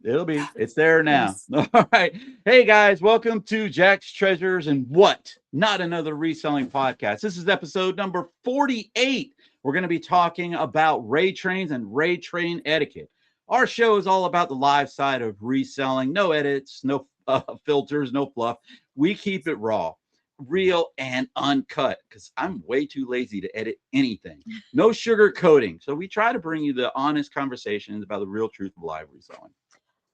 It's there now. Yes. All right. Hey guys, welcome to Jack's Treasures and What? Not another reselling podcast. This is episode number 48. We're going to be talking about raid trains and raid train etiquette. Our show is all about the live side of reselling. No edits, no filters, no fluff. We keep it raw, real, and uncut because I'm way too lazy to edit anything. No sugar coating. So we try to bring you the honest conversations about the real truth of live reselling.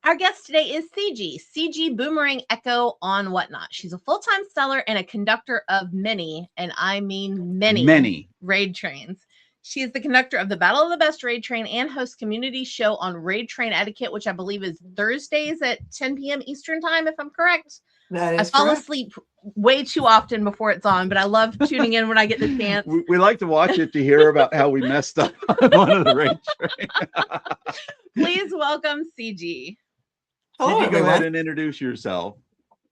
Our guest today is Ceegee. Ceegee Boomerang Echo on Whatnot. She's a full-time seller and a conductor of many, and I mean many raid trains. She is the conductor of the Battle of the Best raid train and hosts community show on raid train etiquette, which I believe is Thursdays at 10 p.m. Eastern time, if I'm correct. That I is fall correct. asleep way too often before it's on, but I love tuning in when I get the chance. We like to watch it to hear about how we messed up on one of the raid trains. Please welcome Ceegee. Hello, Ceegee, go everyone. ahead and introduce yourself.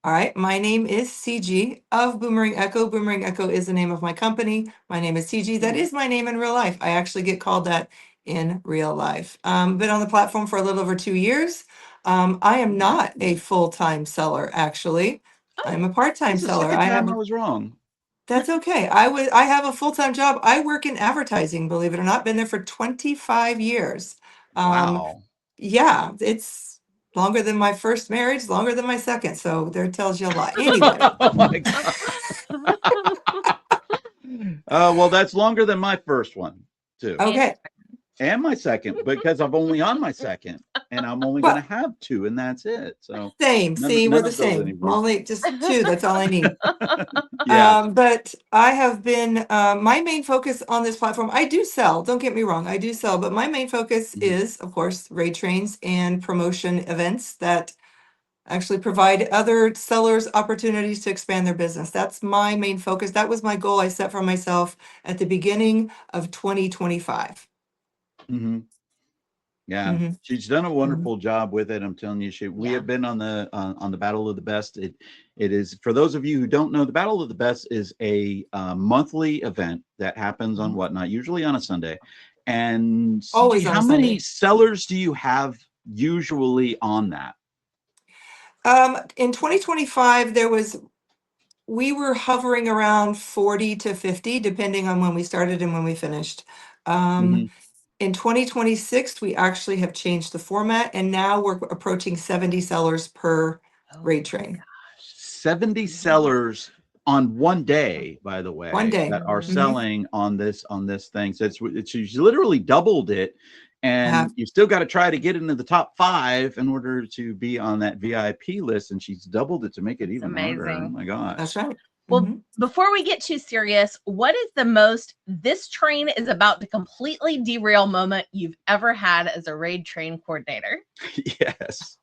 All right, my name is Ceegee of Boomerang Echo. Boomerang Echo is the name of my company. My name is Ceegee. That is my name in real life. I actually get called that in real life. Been on the platform for a little over 2 years. I am not a full-time seller, actually. I'm a part-time That's the seller. second time I was wrong. That's okay. I have a full-time job. I work in advertising, believe it or not. Been there for 25 years. Wow. Yeah, it's longer than my first marriage, longer than my second. So there tells you a lot. Anyway, Oh my God. Well, that's longer than my first one, too. okay. And my second, because I'm only on my second, and I'm only Well, going to have two, and that's it. So same. See, we're none the of those same. anymore. Only just two. That's all I need. Yeah. But I have been my main focus on this platform. I do sell. Don't get me wrong. I do sell, but my main focus Mhm. is, of course, raid trains and promotion events that actually provide other sellers opportunities to expand their business. That's my main focus. That was my goal I set for myself at the beginning of 2025. Mhm. Yeah, hmm she's done a hmm wonderful job with it. I'm telling you, we Yeah. have been on the Battle of the Best. It is, for those of you who don't know, the Battle of the Best is a monthly event that happens on Whatnot, usually on a Sunday. And CG, Always on how a many Sunday. sellers do you have usually on that? In 2025, we were hovering around 40 to 50, depending on when we started and when we finished. Hmm. In 2026, we actually have changed the format, and now we're approaching 70 sellers per Oh raid my train. 70 sellers on one day, by the One way, day. that are hmm selling on this thing. So it's you literally doubled it, Have and you still got to try to get into the top 5 in order to be on that VIP list. And she's doubled it to make it It's even harder. Oh amazing. my gosh. That's right. Well, hmm before we get too serious, what is the most this train is about to completely derail moment you've ever had as a raid train coordinator? Yes.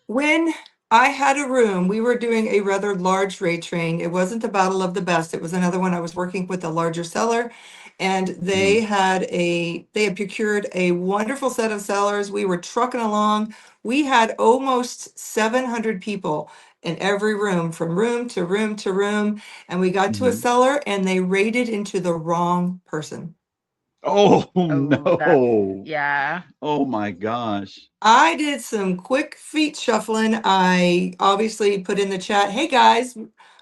When I had a room, we were doing a rather large raid train. It wasn't the Battle of the Best. It was another one. I was working with a larger seller, and Mhm. they had procured a wonderful set of sellers. We were trucking along. We had almost 700 people in every room, from room to room to room, and we got to a Mhm. seller, and they raided into the wrong person. Oh Oh, that's no. yeah. Oh my gosh. I did some quick feet shuffling. I obviously put in the chat, hey guys,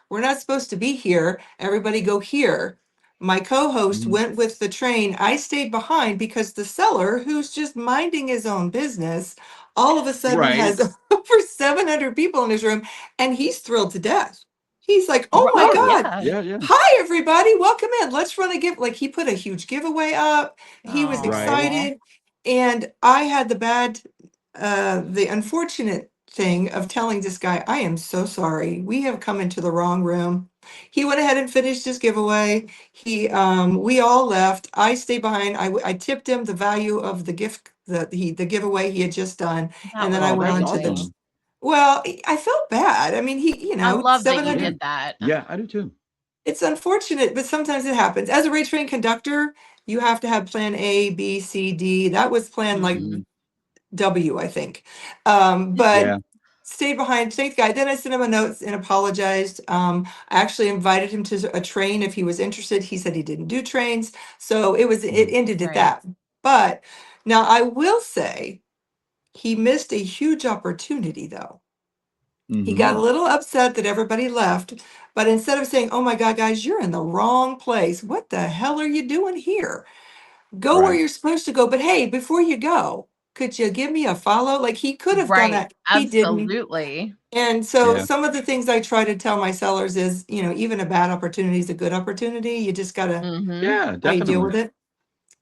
we're not supposed to be here. Everybody go here. My co-host Mhm. went with the train. I stayed behind because the seller, who's just minding his own business, all of a sudden Right. has over 700 people in his room, and he's thrilled to death. He's like, oh my Oh God, yeah. Yeah. hi everybody, welcome in. Let's run a give. Like, he put a huge giveaway up. He was Right. Oh. excited. And I had the unfortunate thing of telling this guy, I am so sorry. We have come into the wrong room. He went ahead and finished his giveaway. We all left. I stayed behind. I tipped him the value of the gift, the giveaway he had just done. That And then was I Oh, went that's on to amazing. the, awesome. well, I felt bad. I mean, I love that you 700, did that. Yeah, I do too. it's unfortunate, but sometimes it happens. As a race train conductor, you have to have plan A, B, C, D. That was plan like Mhm. Mhm. W, I think. But Yeah. stayed behind. Thanks, guy. Then I sent him a note and apologized. I actually invited him to a train if he was interested. He said he didn't do trains, so it ended at Right. that. But now I will say he missed a huge opportunity, though. He got a little upset that everybody left, but instead of saying, "Oh my God, guys, you're in the wrong place. What the hell are you doing here? Go where Right. you're supposed to go. But hey, before you go, could you give me a follow?" Like he could have done Right. that. He didn't. Absolutely. And so Yeah. some of the things I try to tell my sellers is, even a bad opportunity is a good opportunity. You just gotta Mhm. Yeah, how you deal definitely. with it.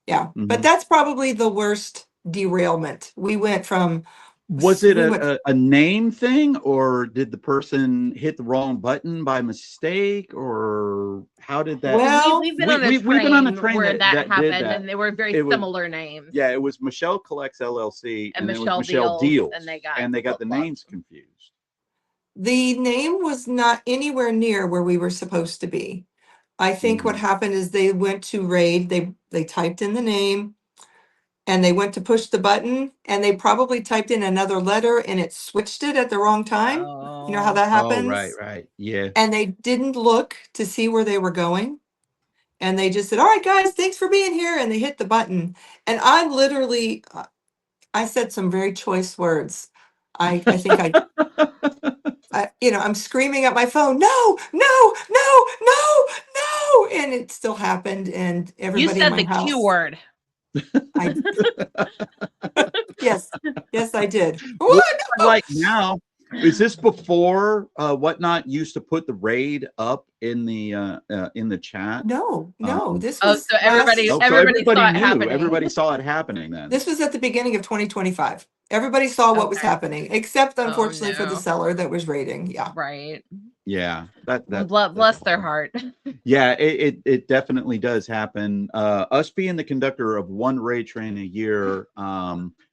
Yeah. But Mhm. that's probably the worst derailment. We went from Was it we went a name thing, or did the person hit the wrong button by mistake, or how did that? well, We've been on a We've been on a train train where that that did happened, that. and they were very It was similar names. Yeah, it was Michelle Collects LLC, And and then it was Michelle Michelle Deals, Deals, and they got and they got the flip-flopped. names confused. the name was not anywhere near where we were supposed to be. I think what happened is they went to raid, they typed in the name and they went to push the button and they probably typed in another letter and it switched it at the wrong time. You know how Oh. that Oh, right, happens? right. Yeah. And they didn't look to see where they were going. And they just said, "All right, guys, thanks for being here." And they hit the button. And I literally, I said some very choice words. I think I'm screaming at my phone, "No, no, no, no, no." And it still happened. And You everybody in said my the Q house, word. I, yes, I did. What What? is it like now? Is this before Whatnot used to put the raid up in the chat? No, this Oh, was so everybody So everybody saw it knew. happening. Everybody saw it happening then. this was at the beginning of 2025. Everybody saw what was Okay. happening, except Oh, unfortunately for the no. seller that was raiding. Yeah. Right. Yeah, that's Bless their awful. heart. Yeah, it definitely does happen. Us being the conductor of one raid train a year,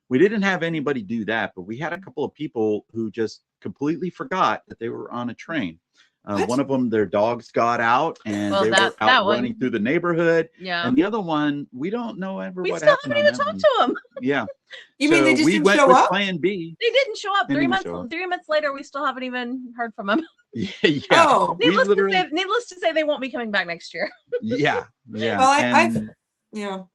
we didn't have anybody do that, but we had a couple of people who just completely forgot that they were on a train. What? One of them, their dogs got out and Well, they were that out one. running through the neighborhood. Yeah. And the other one, we don't know ever We what still happened haven't on even that talked one. to them. Yeah. You mean they just we didn't went show with up? plan B. They didn't show up. They 3 didn't months show up. 3 months later, we still haven't even heard from them. Yeah. Oh. We literally, Needless to say, they won't be coming back next year. yeah. Well,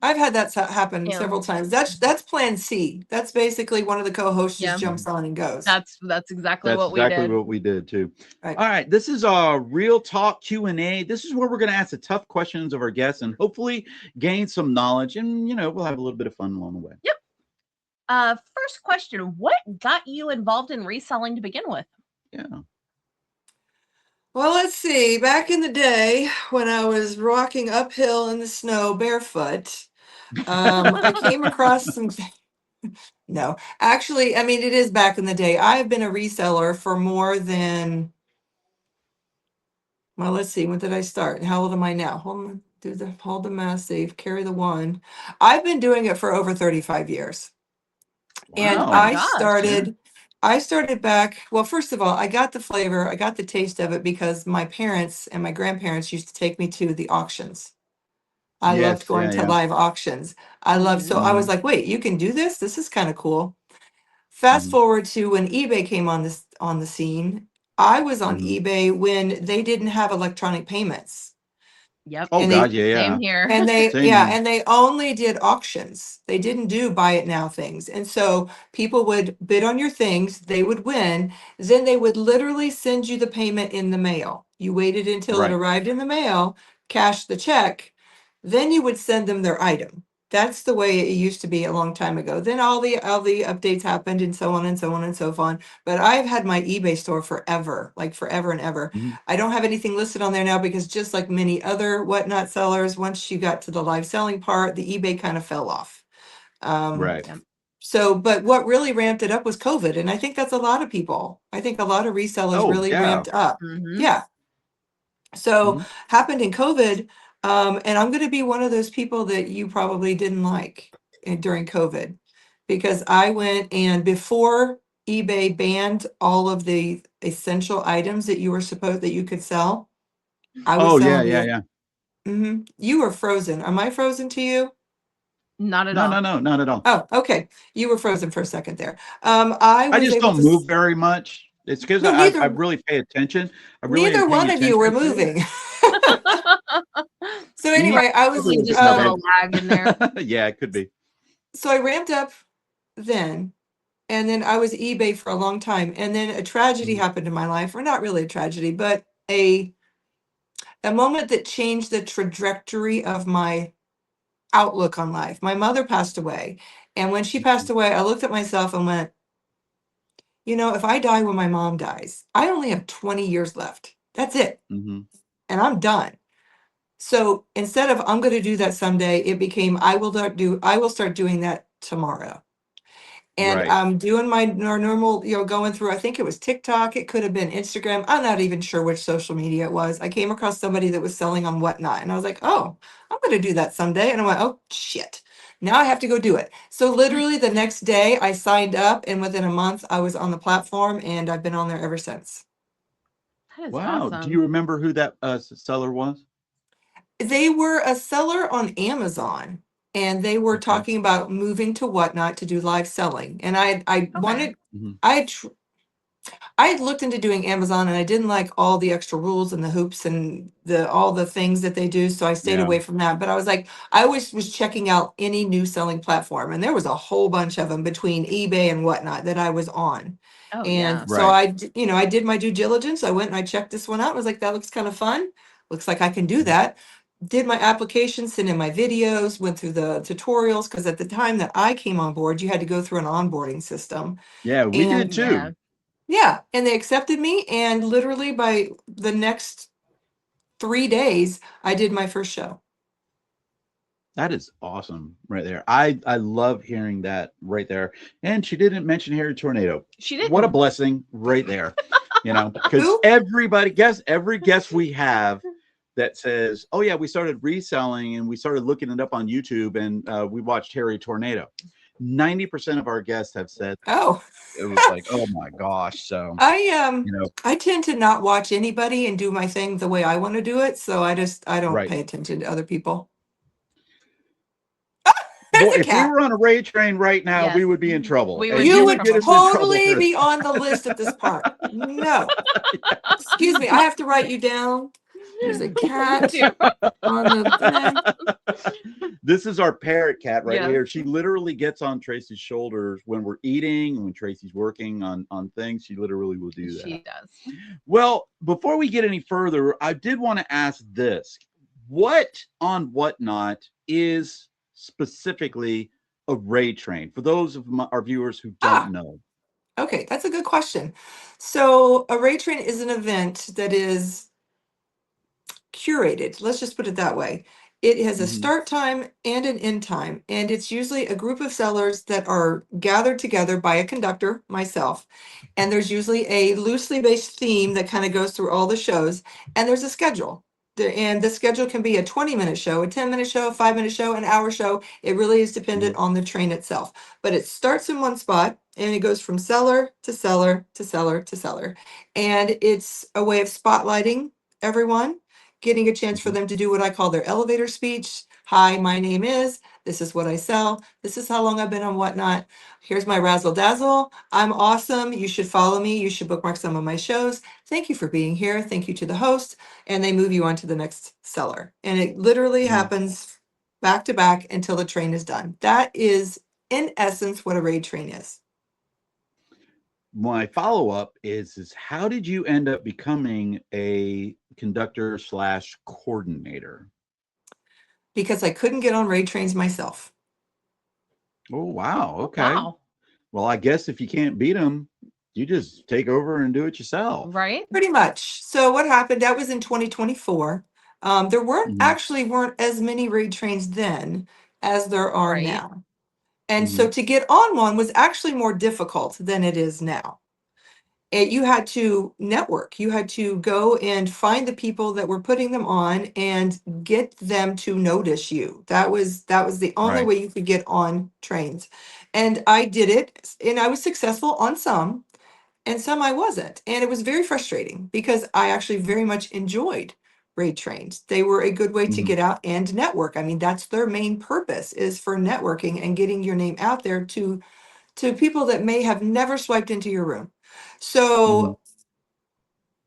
I've had that happen Yeah. several times. That's plan C. That's basically one of the co-hosts Yeah. just jumps on and goes. That's exactly what we did. what we did too. Right. All right, this is our real talk Q&A. This is where we're going to ask the tough questions of our guests and hopefully gain some knowledge, and we'll have a little bit of fun along the way. Yep. First question, what got you involved in reselling to begin with? Yeah. Well, let's see. Back in the day when I was rocking uphill in the snow barefoot, I came across some. No, actually, I mean, it is back in the day. I have been a reseller for more than. Well, let's see. When did I start? How old am I now? Hold the math, save, carry the one. I've been doing it for over 35 years. And Oh my I gosh. started back, well, first of all, I got the flavor, I got the taste of it because my parents and my grandparents used to take me to the auctions. I loved Yes, going yeah, to yeah. live auctions. So I was like, wait, you can do this? This is kind of cool. Fast Mhm. forward to when eBay came on the scene. I was on Mhm. eBay when they didn't have electronic payments. Yep. Oh And God, yeah, yeah. Same here. And they, Same here. and they only did auctions. They didn't do buy it now things. And so people would bid on your things, they would win. Then they would literally send you the payment in the mail. You waited until it Right. arrived in the mail, cashed the check, then you would send them their item. That's the way it used to be a long time ago. Then all the updates happened and so on and so on and so on. But I've had my eBay store forever, like forever and ever. Mhm. I don't have anything listed on there now because just like many other whatnot sellers, once you got to the live selling part, the eBay kind of fell off. Right. Yep. So, but what really ramped it up was COVID. And I think that's a lot of people. I think a lot of resellers Oh, really yeah. ramped up. Mhm. Yeah. So Mhm. happened in COVID. And I'm going to be one of those people that you probably didn't like during COVID because I went and before eBay banned all of the essential items that you could sell, I was Oh, yeah, selling yeah, it. yeah. You were frozen. Am I frozen to you? Not at No, all. no, no, not at all. Oh, okay. You were frozen for a second there. I I was just able don't to. move very much. It's because No, I neither really pay attention. I really am neither paying one of you were attention to moving. So it. anyway, I was Probably Little just a bit little lag in there. Yeah, it could be. so I ramped up then, and then I was eBay for a long time, and then a tragedy Mhm. happened in my life, or not really a tragedy, but a moment that changed the trajectory of my outlook on life. My mother passed away, and when she passed away, I looked at myself and went, you know, if I die when my mom dies, I only have 20 years left. That's it, Mhm. and I'm done. So instead of I'm going to do that someday, it became I will start doing that tomorrow. And Right. I'm doing my normal, going through, I think it was TikTok, it could have been Instagram. I'm not even sure which social media it was. I came across somebody that was selling on Whatnot, and I was like, oh, I'm going to do that someday. And I went, oh, shit. Now I have to go do it. So literally the next day I signed up, and within a month I was on the platform, and I've been on there ever since. That is Wow. Do awesome. you remember who that seller was? They were a seller on Amazon, and they were Okay. talking about moving to Whatnot to do live selling. And I Okay. Mhm. I had tr- I had looked into doing Amazon, and I didn't like all the extra rules and the hoops and all the things that they do, so I stayed Yeah. away from that. But I was like, I always was checking out any new selling platform, and there was a whole bunch of them between eBay and Whatnot that I was on. Oh yeah. And so Right. I did my due diligence. I went and I checked this one out. I was like, that looks kind of fun. Looks like I can do Mhm. that. Did my application, sent in my videos, went through the tutorials, because at the time that I came on board, you had to go through an onboarding system. Yeah, we did And Yeah. too. yeah, and they accepted me, and literally by the next 3 days, I did my first show. That is awesome right there. I love hearing that right there. And she didn't mention Harry Tornado. She What a didn't. blessing right there. Because Who? every guest we have that says, "Oh yeah, we started reselling and we started looking it up on YouTube and we watched Harry Tornado." 90% of our guests have said Oh, it was like, "Oh my gosh!" So I you know, I tend to not watch anybody and do my thing the way I want to do it, so I don't right. pay attention to other people. There's Boy, a if we cat. were on a raid train right now, Yes. we would be in trouble, We would and be You you in would would get trouble. us in trouble totally too. be on the list at this park. No. Excuse me, I have to write you down. There's a cat Too. on the thing. This is our parrot cat right Yes. here. She literally gets on Tracy's shoulders when we're eating, when Tracy's working on things. She literally will do that. She does. Well, before we get any further, I did want to ask this: what on Whatnot is specifically a raid train? For those of our viewers who don't Ah, know. okay, that's a good question. So a raid train is an event that is curated. Let's just put it that way. It has a Mhm. start time and an end time, and it's usually a group of sellers that are gathered together by a conductor, myself. And there's usually a loosely based theme that kind of goes through all the shows, and there's a schedule. And the schedule can be a 20-minute show, a 10-minute show, a 5-minute show, an hour show. It really is dependent Mhm. on the train itself. But it starts in one spot and it goes from seller to seller to seller to seller. And it's a way of spotlighting everyone, getting a chance for Mhm. them to do what I call their elevator speech. Hi, my name is, this is what I sell, this is how long I've been on Whatnot. Here's my razzle dazzle. I'm awesome. You should follow me. You should bookmark some of my shows. Thank you for being here. Thank you to the host. And they move you on to the next seller. And it literally Mhm. happens back to back until the train is done. That is, in essence, what a raid train is. My follow-up is how did you end up becoming a conductor slash coordinator? Because I couldn't get on raid trains myself. Oh, wow. Oh, Okay. wow. Well, I guess if you can't beat them, you just take over and do it yourself. Right? Pretty much. So what happened? That was in 2024. There Mhm. weren't as many raid trains then as there are Right. now. And so Mhm. to get on one was actually more difficult than it is now. You had to network. You had to go and find the people that were putting them on and get them to notice you. That was the only Right. way you could get on trains. And I did it, and I was successful on some, and some I wasn't. And it was very frustrating because I actually very much enjoyed raid trains. They were a good way to Mhm. get out and network. I mean, that's their main purpose, is for networking and getting your name out there to people that may have never swiped into your room. So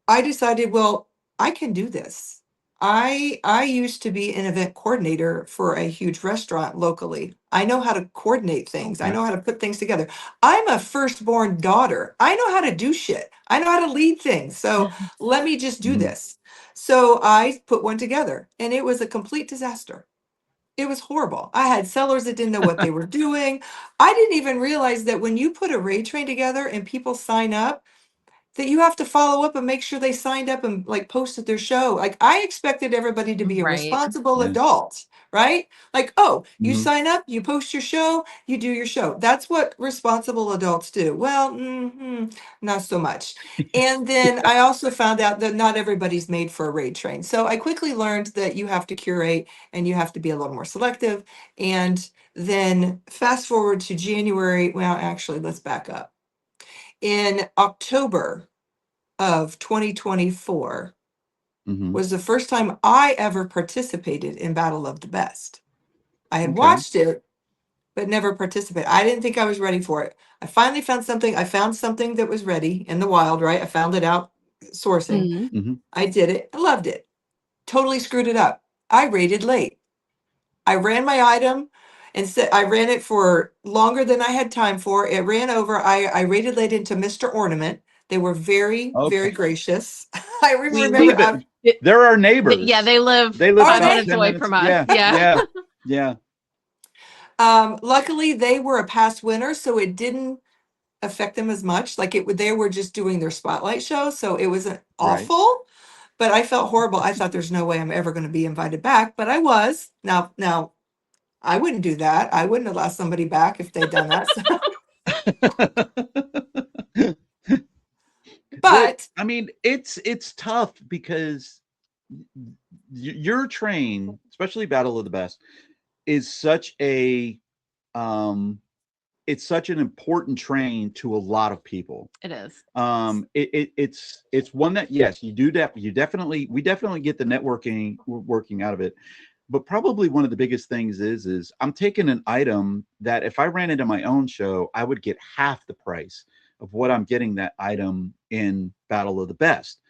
I decided, well, I can do this. I used to be an event coordinator for a huge restaurant locally. I know how to coordinate things. I Okay. know how to put things together. I'm a firstborn daughter. I know how to do shit. I know how to lead things. So let me just do Mhm. this. So I put one together and it was a complete disaster. It was horrible. I had sellers that didn't know what they were doing. I didn't even realize that when you put a raid train together and people sign up, that you have to follow up and make sure they signed up and like posted their show. Like I expected everybody to be a Right. responsible Yeah. adult, right? Like, oh, you Mhm. sign up, you post your show, you do your show. That's what responsible adults do. Well, not so much. And then I also found out that not everybody's made for a raid train. So I quickly learned that you have to curate and you have to be a little more selective. And then fast forward to January. Well, actually, let's back up. In October of 2024 Mhm. was the first time I ever participated in Battle of the Best. I had Okay. watched it, but never participated. I didn't think I was ready for it. I finally found something. I found something that was ready in the wild, right? I found it out sourcing. Mhm. Mhm. I did it. I loved it. Totally screwed it up. I rated late. I ran my item and said I ran it for longer than I had time for. It ran over. I rated late into Mr. Ornament. They were very, very Okay. gracious. I We remember. They're our neighbors. Yeah, they live They live Are 5 about they? minutes 10 away minutes. from us. Yeah. Yeah. Yeah. Yeah. Luckily, they were a past winner, so it didn't affect them as much. Like they were just doing their spotlight show, so it wasn't Right. awful. But I felt horrible. I thought there's no way I'm ever going to be invited back, but I was. Now, I wouldn't do that. I wouldn't have let somebody back if they'd done that. Well, But I mean, it's tough because your train, especially Battle of the Best, is such a it's such an important train to a lot of people. It is. It's one that, yes, you definitely we definitely get the networking working out of it. But probably one of the biggest things is I'm taking an item that if I ran into my own show, I would get half the price of what I'm getting that item in Battle of the Best.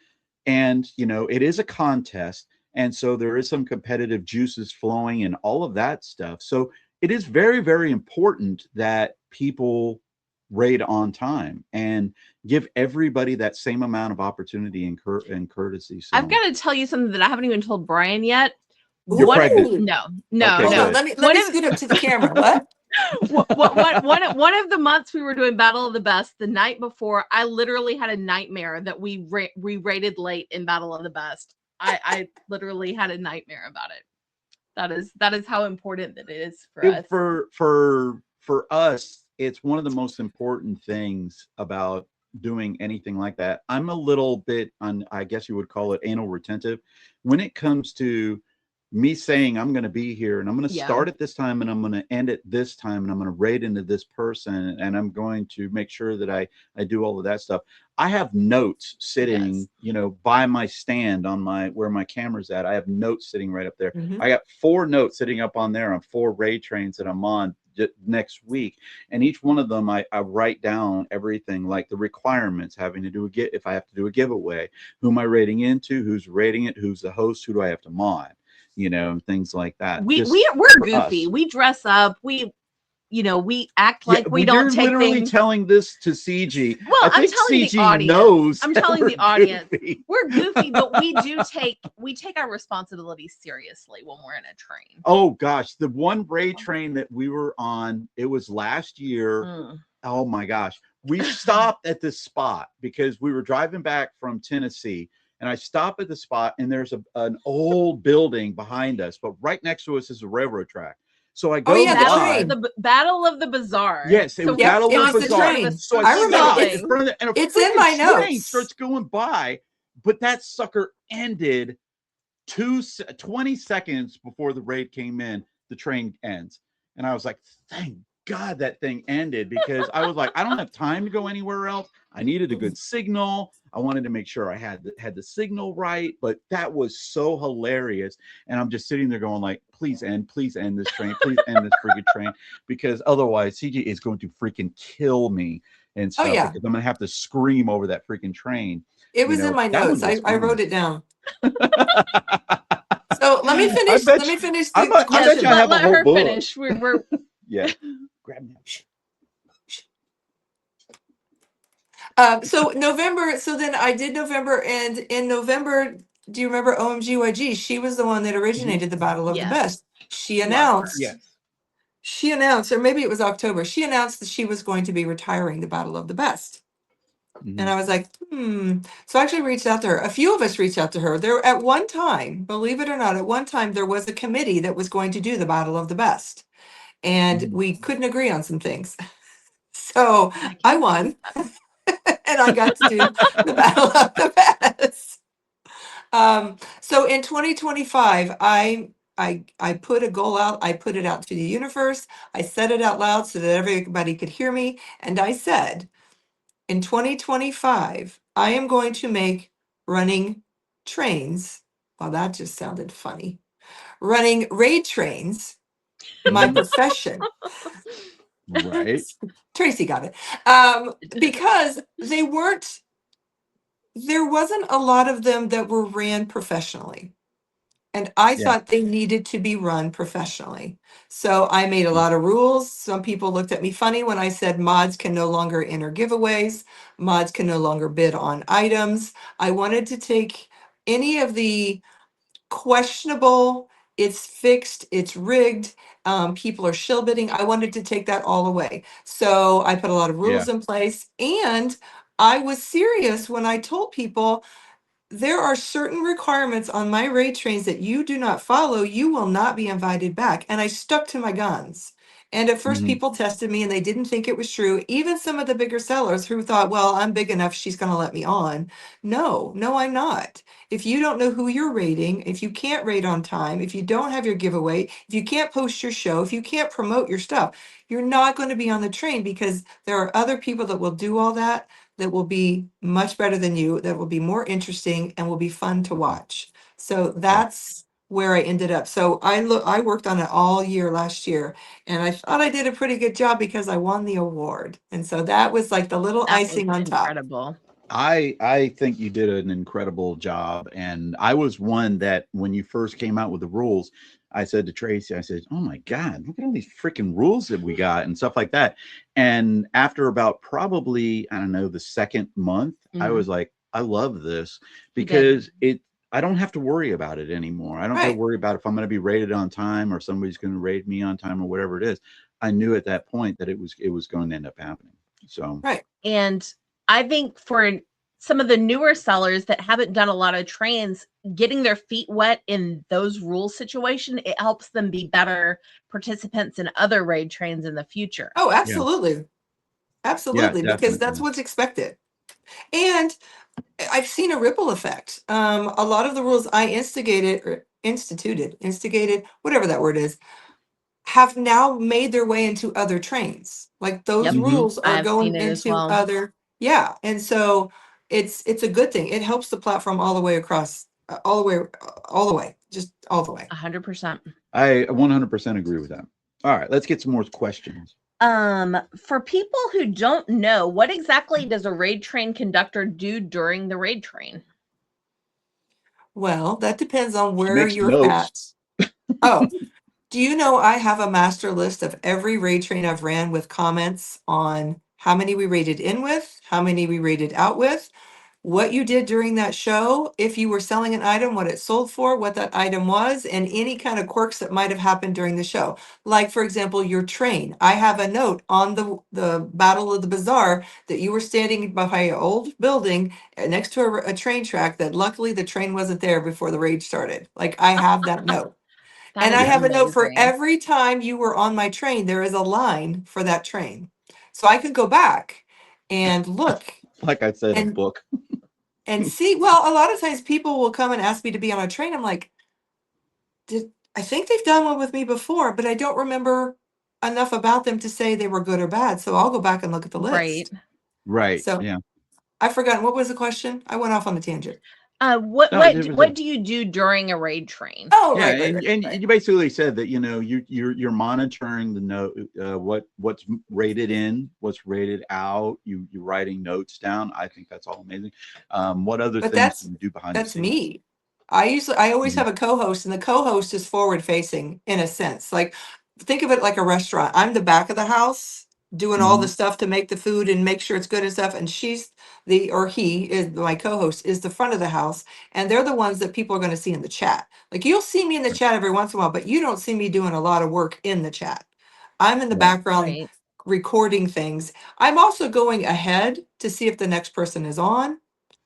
And it is a contest, and so there is some competitive juices flowing and all of that stuff. So it is very, very important that people raid on time and give everybody that same amount of opportunity and courtesy. So I've got to tell you something that I haven't even told Brian yet. you're pregnant. No, Okay, hold no. on. good. Let me scoot up to the camera. What? One of the months we were doing Battle of the Best, the night before, I literally had a nightmare that we rated late in Battle of the Best. I literally had a nightmare about it. That is how important it is for us. For us, it's one of the most important things about doing anything like that. I'm a little bit I guess you would call it anal retentive when it comes to me saying I'm going to be here and I'm going to start at this time and I'm going to end at this time and I'm going to raid into this person and I'm going to make sure that I do all of that stuff. I have notes sitting, by my stand on where my camera's at. I have notes sitting right up there. Mhm. I got 4 notes sitting up on there on 4 raid trains that I'm on next week, and each one of them I write down everything, like the requirements having to do if I have to do a giveaway, who am I raiding into, who's raiding it, who's the host, who do I have to mod, and things like that. We're goofy. We dress up. We act like we don't You're take literally things. telling this to Ceegee. Well, I think Ceegee knows. I'm telling the audience. Goofy. We're goofy, but we take our responsibilities seriously when we're in a train. Oh gosh, the one raid train that we were on, it was last year. Oh my gosh. We stopped at this spot because we were driving back from Tennessee, and I stopped at the spot and there's an old building behind us, but right next to us is a railroad track. So I go by. The Battle of the Bazaar. Yes, it was Battle of the Bazaar. So I remember in front of it, and it's in my notes. Train starts going by, but that sucker ended 20 seconds before the raid came in. The train ends, and I was like, thank God that thing ended, because I was like, I don't have time to go anywhere else. I needed a good signal. I wanted to make sure I had the signal right, but that was so hilarious. And I'm just sitting there going like, please end this train, please end this freaking train, because otherwise Ceegee is going to freaking kill me. and Oh stuff yeah, because I'm gonna have to scream over that freaking train. it was in my That one notes. was I fun. wrote it down. So let me I finish. bet Let me finish I the, bet, the I Yes, bet you I question. have a let whole her book. finish. We're Yeah. Grab me. So November. So then I did November, and in November, do you remember OMGYG? She was the one that originated the Battle of the Yes. Best. She Love her. announced. Yes. She announced, or maybe it was October. She announced that she was going to be retiring the Battle of the Best. And I was like, So I actually reached out to her. A few of us reached out to her. There, at one time, believe it or not, at one time there was a committee that was going to do the Battle of the Best, and we couldn't agree on some things. So I won, and I got to do the Battle of the Best. So in 2025, I put a goal out. I put it out to the universe. I said it out loud so that everybody could hear me, and I said, in 2025, I am going to make running trains. Well, that just sounded funny. Running raid trains my profession. Right. Tracy got it. Because there wasn't a lot of them that were ran professionally. And I Yeah. thought they needed to be run professionally. So I made a lot of rules. Some people looked at me funny when I said mods can no longer enter giveaways, mods can no longer bid on items. I wanted to take any of the questionable, it's fixed, it's rigged, people are shill bidding. I wanted to take that all away. So I put a lot of rules in place, and I was serious when I told people there are certain requirements on my raid trains that you do not follow, you will not be invited back. And I stuck to my guns. And at first, people tested me and they didn't think it was true. Even some of the bigger sellers who thought, well, I'm big enough, she's going to let me on. No, I'm not. If you don't know who you're raiding, if you can't raid on time, if you don't have your giveaway, if you can't post your show, if you can't promote your stuff, you're not going to be on the train, because there are other people that will do all that will be much better than you, that will be more interesting and will be fun to watch. So that's where I ended up. So I worked on it all year last year, and I thought I did a pretty good job because I won the award. And so that was like the little that was icing on top. incredible. I think you did an incredible job, and I was one that when you first came out with the rules, I said to Tracy, I said, "Oh my God, look at all these freaking rules that we got and stuff like that." And after about probably, I don't know, the second month, I was like, "I love this because I don't have to worry about it anymore. I don't have to worry about if I'm going to be rated on time or somebody's going to raid me on time or whatever it is." I knew at that point that it was going to end up happening. So And I think for some of the newer sellers that haven't done a lot of trains, getting their feet wet in those rule situation, it helps them be better participants in other raid trains in the future. Oh, absolutely. Absolutely, because that's what's expected. And I've seen a ripple effect. A lot of the rules I instigated, whatever that word is, have now made their way into other trains. Like those rules are I've going seen it as into well. other, and so it's a good thing. It helps the platform all the way across, all the way, just all the way. 100%. I 100% agree with that. All right, let's get some more questions. For people who don't know, what exactly does a raid train conductor do during the raid train? Well, that depends on where you're notes. at. Oh, do you know I have a master list of every raid train I've ran with comments on how many we rated in with, how many we rated out with, what you did during that show, if you were selling an item, what it sold for, what that item was, and any kind of quirks that might have happened during the show. Like, for example, your train. I have a note on the Battle of the Bazaar that you were standing behind an old building next to a train track, that luckily the train wasn't there before the raid started. Like, I have that note. And I have a note for every time you were on my train. There is a line for that train. So I could go back and look. Like I said, a book. And see, well, a lot of times people will come and ask me to be on a train. I'm like, I think they've done one with me before, but I don't remember enough about them to say they were good or bad. So I'll go back and look at the list. Right. So yeah. I forgot, what was the question? I went off on a tangent. What No, what it was what do you do during a raid train? Oh, yeah, right. and you basically said that you're monitoring the note, what's rated in, what's rated out. You're writing notes down. I think that's all amazing. What other But things do you do behind the that's scenes? me. I always Mhm. have a co-host, and the co-host is forward facing in a sense. Like, think of it like a restaurant. I'm the back of the house doing all the Mhm. stuff to make the food and make sure it's good and stuff. And he is my co-host, is the front of the house. And they're the ones that people are going to see in the chat. Like, you'll see me in the Right. chat every once in a while, but you don't see me doing a lot of work in the chat. I'm in the Right. background Right. recording things. I'm also going ahead to see if the next person is on.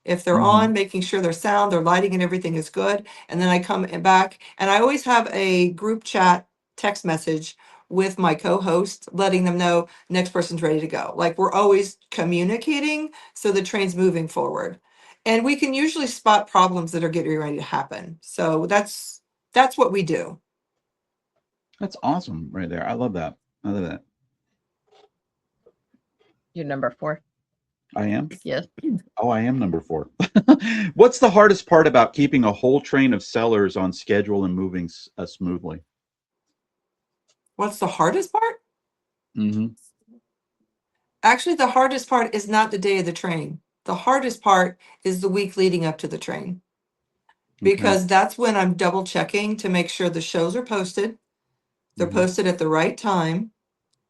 If they're Mhm. on, making sure their sound, their lighting and everything is good. And then I come back and I always have a group chat text message with my co-host, letting them know next person's ready to go. Like, we're always communicating so the train's moving forward. And we can usually spot problems that are getting ready to happen. So that's what we do. That's awesome, right there. I love that. I love that. You're number 4. I am. Yes. Oh, I am number 4. What's the hardest part about keeping a whole train of sellers on schedule and moving smoothly? What's the hardest part? Hmm. Actually, the hardest part is not the day of the train. The hardest part is the week leading up to the train, Okay. because that's when I'm double checking to make sure the shows are posted. They're Hmm. posted at the right time,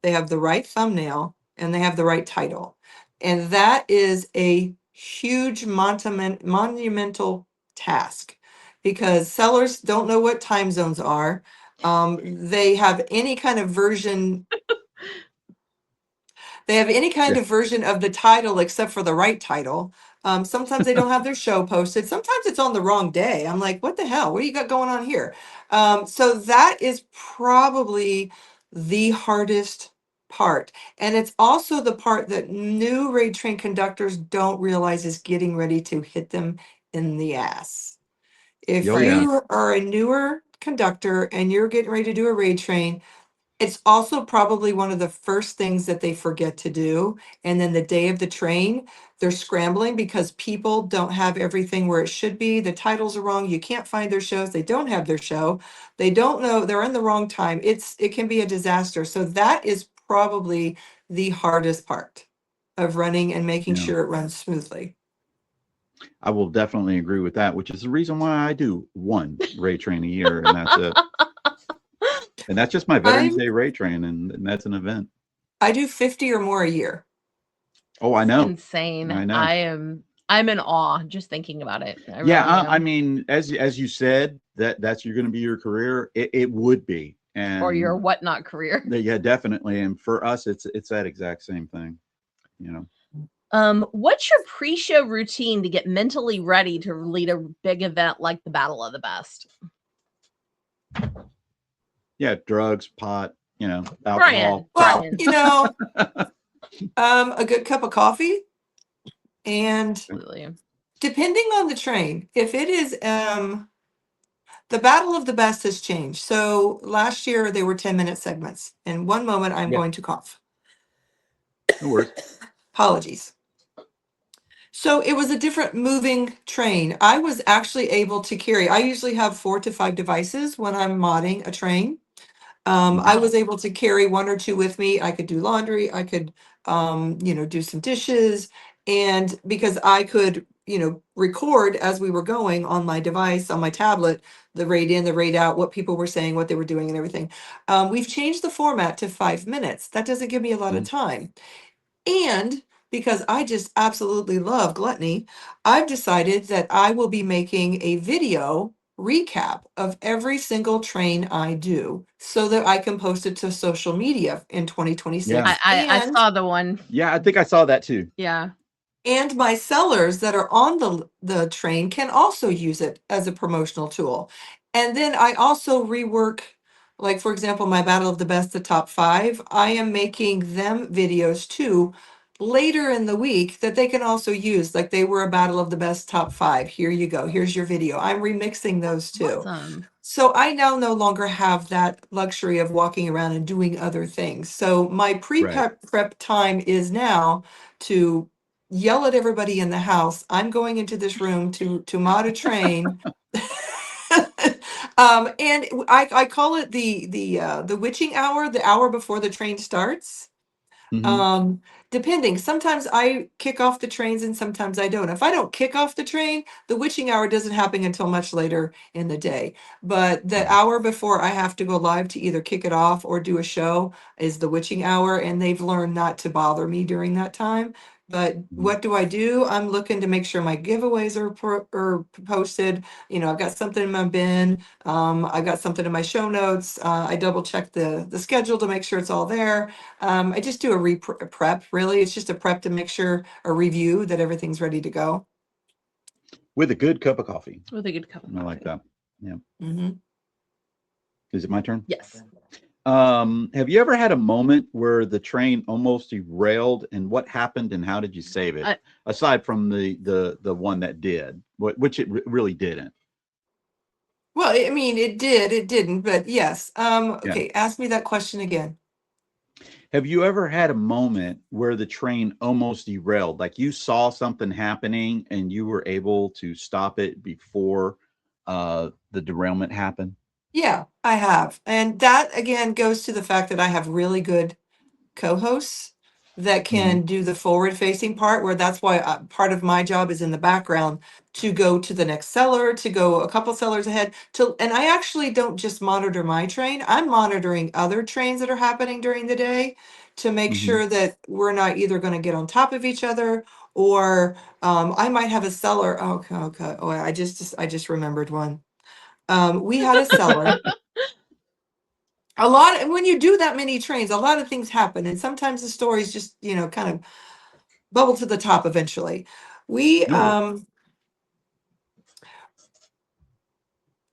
they have the right thumbnail, and they have the right title. And that is a huge monumental task, because sellers don't know what time zones are. They have any kind of version They have any kind Yeah. of version of the title except for the right title. Sometimes they don't have their show posted. Sometimes it's on the wrong day. I'm like, what the hell? What do you got going on here? So that is probably the hardest part. And it's also the part that new raid train conductors don't realize is getting ready to hit them in the ass. If Oh yeah. Right. you are a newer conductor and you're getting ready to do a raid train, it's also probably one of the first things that they forget to do. And then the day of the train, they're scrambling because people don't have everything where it should be. The titles are wrong. You can't find their shows. They don't have their show. They don't know, they're in the wrong time. It can be a disaster. So that is probably the hardest part of running and making Yeah. sure it runs smoothly. I will definitely agree with that, which is the reason why I do one raid train a year, and that's it. And that's just my Veterans I'm Day raid train, and that's an event. I do 50 or more a year. Oh, I know. Insane. I know. I'm in awe just thinking about it. I Yeah, really I am. mean, as you said, that's you're going to be your career. It would be, Or your and whatnot career. yeah, definitely. And for us, it's that exact same thing. You know. What's your pre-show routine to get mentally ready to lead a big event like the Battle of the Best? Yeah, drugs, pot, alcohol. Well, Brian. a good cup of coffee, and Absolutely. depending on the train, if it is the Battle of the Best has changed. So last year they were 10-minute segments. In one moment I'm Yeah, going to cough. no worries. Apologies. So it was a different moving train. I was actually able to carry, I usually have 4 to 5 devices when I'm modding a train. I was able to carry 1 or 2 with me. I could do laundry. I could, do some dishes. And because I could, record as we were going on my device, on my tablet, the raid in, the raid out, what people were saying, what they were doing and everything. We've changed the format to 5 minutes. That doesn't give me a lot of Mhm. time. And because I just absolutely love gluttony, I've decided that I will be making a video recap of every single train I do so that I can post it to social media in Yeah. 2026. I saw the one. Yeah, I think I saw that too. Yeah. And my sellers that are on the train can also use it as a promotional tool. And then I also rework, like for example, my Battle of the Best, the top 5. I am making them videos too later in the week that they can also use. Like, they were a Battle of the Best top 5. Here you go. Here's your video. I'm remixing those too. Awesome. So I now no longer have that luxury of walking around and doing other things. So my Right. prep time is now to yell at everybody in the house. I'm going into this room to mod a train. And I call it the witching hour, the hour before the train starts. Mhm. Depending. Sometimes I kick off the trains and sometimes I don't. If I don't kick off the train, the witching hour doesn't happen until much later in the day. But the Mhm. hour before I have to go live to either kick it off or do a show is the witching hour, and they've learned not to bother me during that time. But Mhm. what do I do? I'm looking to make sure my giveaways are posted. You know, I've got something in my bin. I've got something in my show notes. I double check the schedule to make sure it's all there. I just do a prep, really. It's just a prep to make sure, a review that everything's ready to go. With a good cup of coffee. With a good cup of I coffee. like that. Yeah. hmm Is it my turn? Yes. Have you ever had a moment where the train almost derailed, and what happened and how did you save it? Aside from the one that did, which it really didn't. Well, I mean, it didn't, but yes. Yeah. Okay, ask me that question again. Have you ever had a moment where the train almost derailed? Like you saw something happening and you were able to stop it before the derailment happened? Yeah, I have. And that again goes to the fact that I have really good co-hosts that Mhm. can do the forward facing part, where that's why part of my job is in the background to go to the next seller, to go a couple sellers ahead to, and I actually don't just monitor my train. I'm monitoring other trains that are happening during the day to make Mhm. sure that we're not either going to get on top of each other, or I might have a seller. Okay. Oh, I just remembered one. We had a seller. A lot, and when you do that many trains, a lot of things happen, and sometimes the stories just, kind of bubble to the top eventually. We No.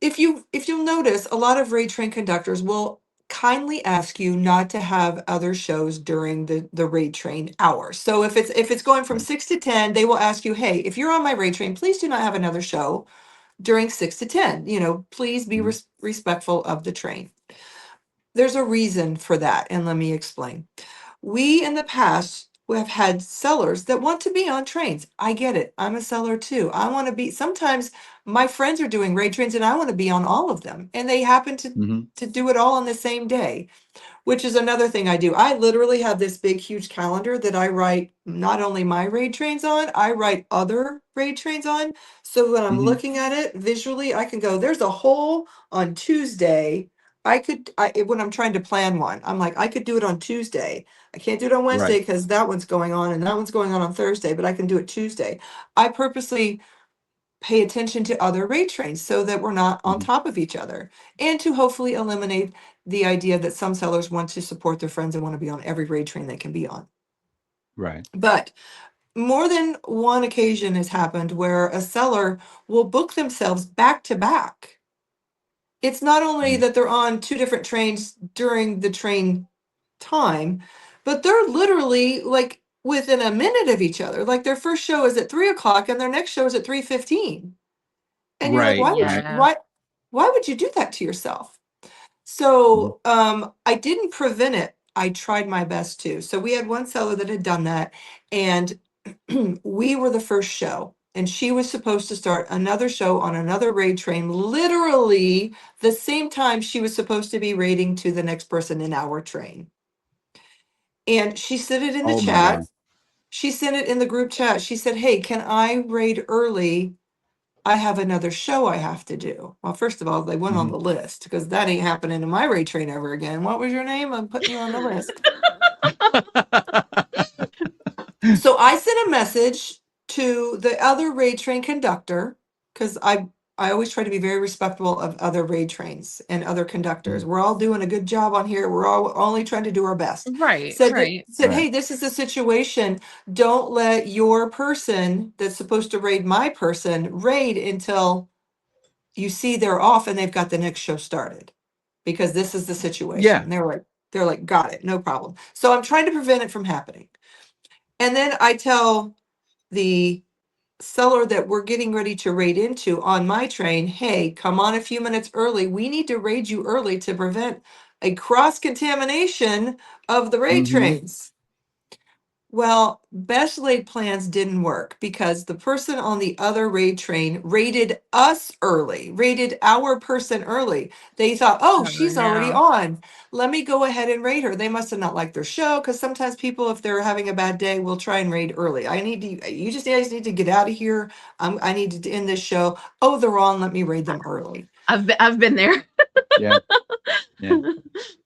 if you'll notice, a lot of raid train conductors will kindly ask you not to have other shows during the raid train hour. So if it's going from Right. 6 to 10, they will ask you, hey, if you're on my raid train, please do not have another show during 6 to 10. Please be Mhm. respectful of the train. There's a reason for that, and let me explain. We in the past have had sellers that want to be on trains. I get it. I'm a seller too. I want to be, sometimes my friends are doing raid trains and I want to be on all of them. And they happen Mhm. to do it all on the same day, which is another thing I do. I literally have this big, huge calendar that I write not only my raid trains on, I write other raid trains on. So when I'm Mhm. looking at it visually, I can go, there's a hole on Tuesday. When I'm trying to plan one, I'm like, I could do it on Tuesday. I can't do it on Wednesday Right. because that one's going on and that one's going on Thursday, but I can do it Tuesday. I purposely pay attention to other rate trains so that we're not on Mhm. top of each other, and to hopefully eliminate the idea that some sellers want to support their friends and want to be on every rate train they can be on. Right. But more than one occasion has happened where a seller will book themselves back to back. It's not only Mhm. that they're on two different trains during the train time, but they're literally like within a minute of each other. Like their first show is at 3 o'clock and their next show is at 3:15. And you're like, Right. why would you Right. Yeah. why would you do that to yourself? Mhm. So I didn't prevent it. I tried my best to. So we had one seller that had done that, and we were the first show. And she was supposed to start another show on another raid train, literally the same time she was supposed to be raiding to the next person in our train. And she said it in the Oh my chat. God. She sent it in the group chat. She said, hey, can I raid early? I have another show I have to do. Well, first of all, they went on Mhm. the list because that ain't happening in my raid train ever again. What was your name? I'm putting you on the list. So I sent a message to the other raid train conductor, because I always try to be very respectful of other raid trains and other conductors. Mhm. We're all doing a good job on here. We're all only trying to do our best. Right. Said Right. hey, Right. this is the situation. Don't let your person that's supposed to raid my person raid until you see they're off and they've got the next show started, because this is the situation. Yeah. And they're like, got it, no problem. So I'm trying to prevent it from happening. And then I tell the seller that we're getting ready to raid into on my train, hey, come on a few minutes early. We need to raid you early to prevent a cross contamination of the raid Mhm. trains. Well, best laid plans didn't work because the person on the other raid train rated us early, rated our person early. They thought, oh, Oh she's already no. on. Let me go ahead and raid her. They must have not liked their show because sometimes people, if they're having a bad day, will try and raid early. You just guys need to get out of here. I need to end this show. Oh, they're on. Let me raid them early. I've been there. Yeah. Yeah.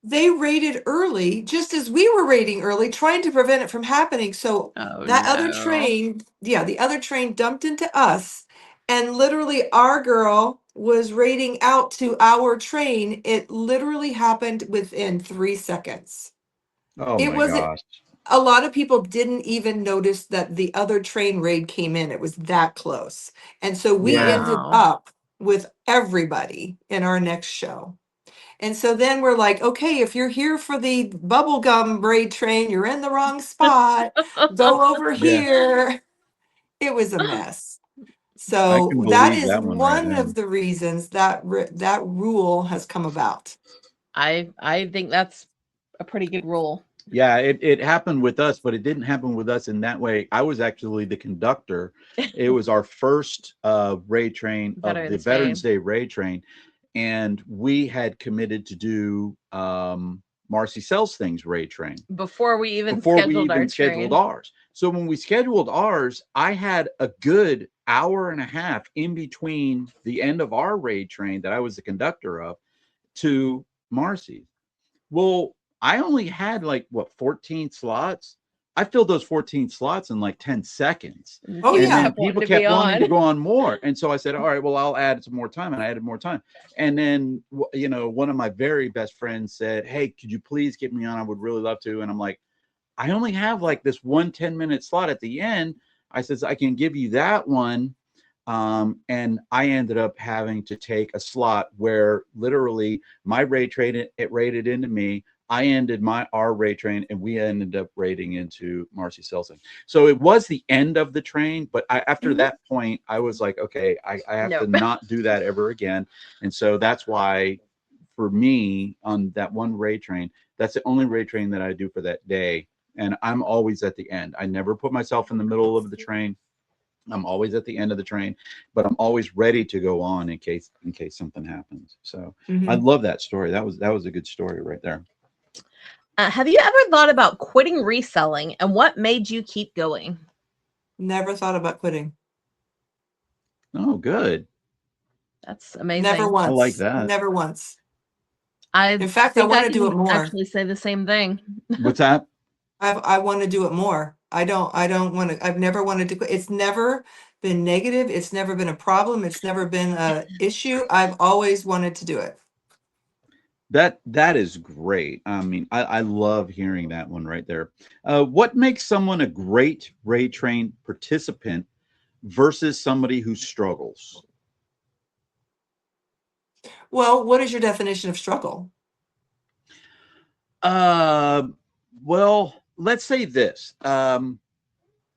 They raided early, just as we were raiding early, trying to prevent it from happening. So Oh that other no. train, the other train dumped into us, and literally our girl was raiding out to our train. It literally happened within 3 seconds. Oh It my wasn't, gosh. a lot of people didn't even notice that the other train raid came in. It was that close. And so we Yeah. ended Wow. up with everybody in our next show. And so then we're like, okay, if you're here for the bubblegum braid train, you're in the wrong spot. Go over Yeah. here. It was a mess. I So can that believe is that one right one now. of the reasons that that rule has come about. I think that's a pretty good rule. Yeah, it happened with us, but it didn't happen with us in that way. I was actually the conductor. It was our first raid train of the Veterans Day raid train, and we had committed to do Marcy Sells Things raid train Before we even before we scheduled our even scheduled train. ours. So when we scheduled ours, I had a good hour and a half in between the end of our raid train that I was the conductor of to Marcy's. Well, I only had like what 14 slots. I filled those 14 slots in like 10 seconds. Oh, People And yeah. then kept wanting people to kept be wanting to on. go on more. And so I said, all right, well, I'll add some more time. And I added more time. And then, you know, one of my very best friends said, hey, could you please get me on? I would really love to. And I'm like, I only have like this 10-minute slot at the end. I says, I can give you that one. And I ended up having to take a slot where literally my raid train, it rated into me. I ended our raid train, and we ended up raiding into Marcy Selson. So it was the end of the train, but after Mhm. that point, I was like, okay, I have to Nope. not do that ever again. And so that's why, for me, on that one raid train, that's the only raid train that I do for that day. And I'm always at the end. I never put myself in the middle of the train. I'm always at the end of the train, but I'm always ready to go on in case something happens. So I Mhm. love that story. That was a good story right there. Have you ever thought about quitting reselling, and what made you keep going? Never thought about quitting. Oh, good. That's amazing. Never I like once. that. Never once. I In fact, I think I want to do it can more. actually say the same thing. What's that? I want to do it more. I don't want to, I've never wanted to quit. It's never been negative. It's never been a problem. It's never been a issue. I've always wanted to do it. That is great. I mean, I love hearing that one right there. What makes someone a great raid train participant versus somebody who struggles? Well, what is your definition of struggle? Uh, well, let's say this.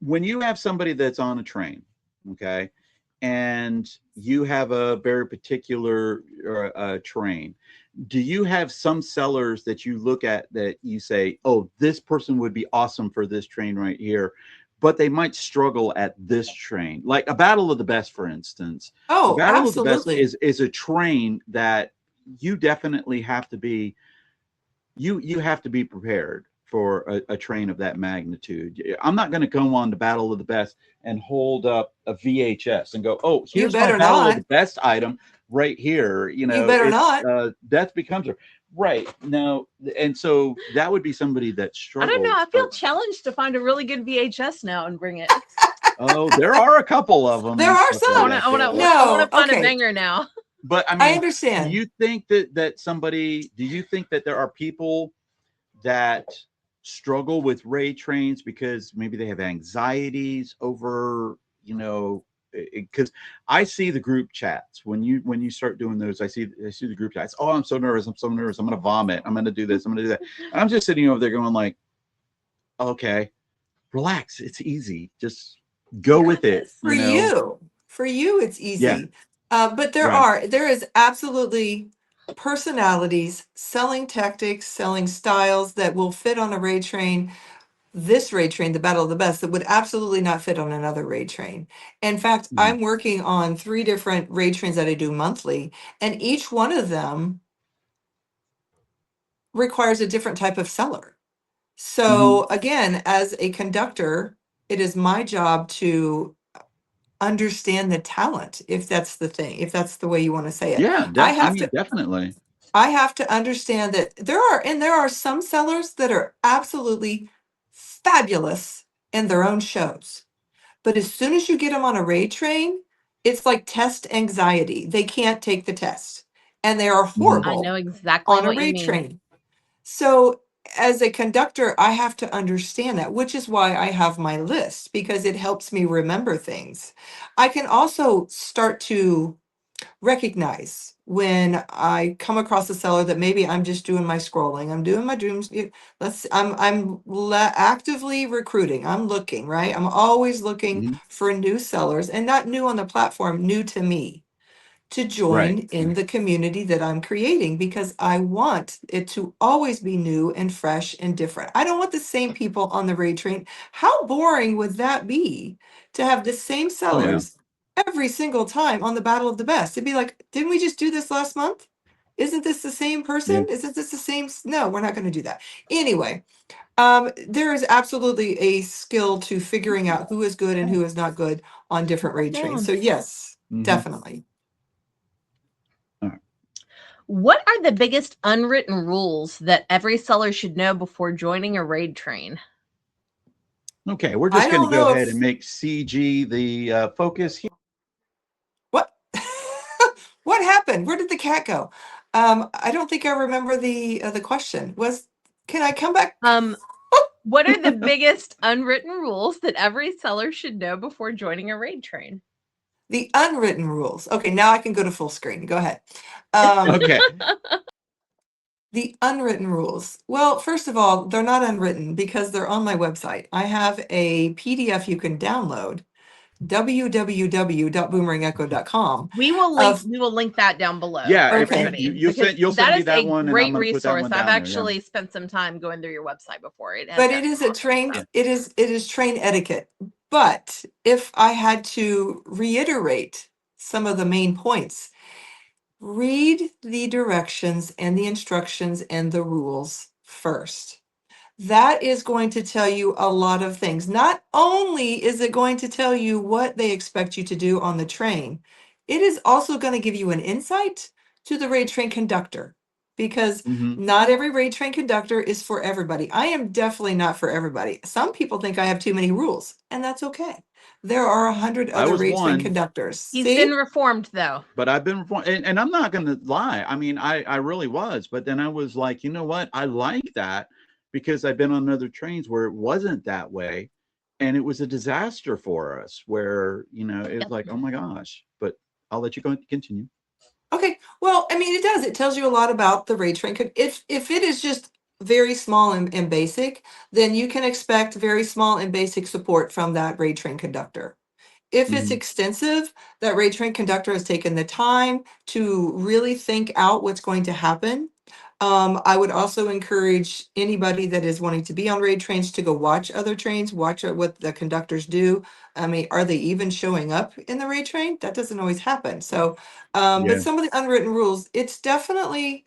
When you have somebody that's on a train, okay, and you have a very particular train, do you have some sellers that you look at that you say, oh, this person would be awesome for this train right here, but they might struggle at this train? Like a Battle of the Best, for instance. A Oh, Battle of the Best absolutely. is a train that you definitely have to be you have to be prepared for a train of that magnitude. I'm not going to come on to Battle of the Best and hold up a VHS and go, "Oh, You here's my better Battle of the not. Best item right here." You You know, better it's not. death becomes her. Right now, and so that would be somebody that I don't know. struggles. I feel challenged to find a really good VHS now and bring it. Oh, there are a couple of them There and are stuff like some. that. I But, want No, to find a okay. banger now. but I I mean, do understand. you think that somebody? Do you think that there are people that struggle with raid trains because maybe they have anxieties over, you know, because I see the group chats when you start doing those. I see the group chats. Oh, I'm so nervous. I'm so nervous. I'm gonna vomit. I'm gonna do this. I'm gonna do that. And I'm just sitting over there going like, okay, relax. It's easy. Just go with it. For You know. you, it's Yeah. easy. But Right. there is absolutely personalities, selling tactics, selling styles that will fit on a raid train this raid train, the Battle of the Best, that would absolutely not fit on another raid train. In fact, Mhm. I'm working on 3 different raid trains that I do monthly, and each one of them requires a different type of seller. So again, as a conductor, it is my job to understand the talent, if that's the thing, if that's the way you want to say it. Yeah, I mean, definitely. I have to understand that there are some sellers that are absolutely fabulous in their own shows. But as soon as you get them on a raid train, it's like test anxiety. They can't take the test. And they are I horrible know exactly on a what you raid mean. train. So as a conductor, I have to understand that, which is why I have my list, because it helps me remember things. I can also start to recognize when I come across a seller that maybe I'm just doing my scrolling, I'm doing my dreams. Actively recruiting. I'm looking, right? I'm always looking Mhm. for new sellers, and not new on the platform, new to me, to join Right. in the community that I'm creating, because I want it to always be new and fresh and different. I don't want the same people on the raid train. How boring would that be to have the same Oh, yeah. sellers every single time on the Battle of the Best? It'd be like, didn't we just do this last month? Isn't this the same person? Isn't this the same? No, we're not going to do that. Anyway, there is absolutely a skill to figuring out who is good and who is not good on different raid trains. So yes, Mhm. definitely. What are the biggest unwritten rules that every seller should know before joining a raid train? Okay, we're I just going to don't go know ahead if and make CG the focus here. what what happened? Where did the cat go? I don't think I remember the question. Can I come back? What are the biggest unwritten rules that every seller should know before joining a raid train? The unwritten rules. Okay, now I can go to full screen. Go ahead. Okay. The unwritten rules. Well, first of all, they're not unwritten because they're on my website. I have a PDF you can download, www.boomerangecho.com. We will link that down below. Yeah, for if everybody, you'll because send me that a one, and I'm great going to put that resource. one I've down there. actually spent some time going through your website before. It has But got it is a awesome trained, stuff. it is train etiquette. But if I had to reiterate some of the main points, read the directions and the instructions and the rules first. That is going to tell you a lot of things. Not only is it going to tell you what they expect you to do on the train, it is also going to give you an insight to the raid train conductor, because Mhm. not every raid train conductor is for everybody. I am definitely not for everybody. Some people think I have too many rules, and that's okay. There are 100 I other was raid train one, conductors. He's See? been reformed though. but I've been and I'm not going to lie. I mean, I really was, but then I was like, you know what? I like that because I've been on other trains where it wasn't that way, and it was a disaster for us. Where it was like, oh my gosh. But I'll let you go continue. Okay, well, I mean, it does. It tells you a lot about the raid train. If it is just very small and basic, then you can expect very small and basic support from that raid train conductor. If it's Mhm. extensive, that raid train conductor has taken the time to really think out what's going to happen. I would also encourage anybody that is wanting to be on raid trains to go watch other trains, watch what the conductors do. I mean, are they even showing up in the raid train? That doesn't always happen. So, Yeah. but some of the unwritten rules, it's definitely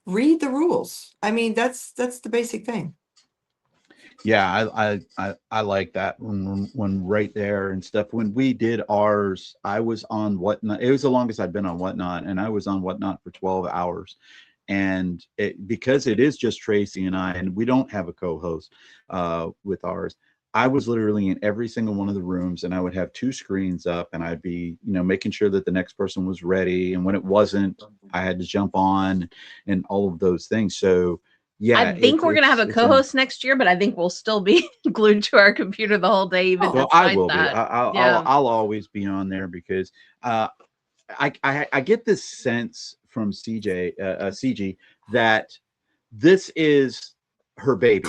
read the rules. I mean, that's the basic thing. Yeah, I like that when right there and stuff. When we did ours, I was on Whatnot. It was the longest I'd been on Whatnot, and I was on Whatnot for 12 hours. And because it is just Tracy and I, and we don't have a co-host with ours, I was literally in every single one of the rooms, and I would have 2 screens up, and I'd be, making sure that the next person was ready. And when it wasn't, I had to jump on and all of those things. So yeah, I think we're gonna have a co-host next year, but I think we'll still be glued to our computer the whole day. Even well, I despite will be. that. I'll always be on there because I get this sense from Ceegee that this is her baby.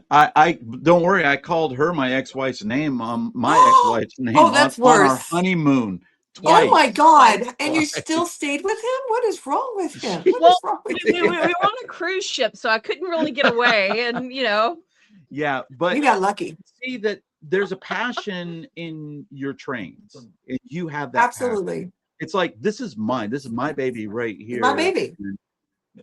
I don't worry. I called her my ex-wife's name. My ex-wife's name Oh, that's on our worse. honeymoon. Oh Twice. my God. And you Twice. still stayed with him? What is wrong with him? What Well, is wrong with we you? were on a cruise ship, so I couldn't really get away. And, Yeah, but You got lucky. see that there's a passion in your trains. And you have that passion. Absolutely. It's like, this is mine. This is my baby right It's here. my baby. And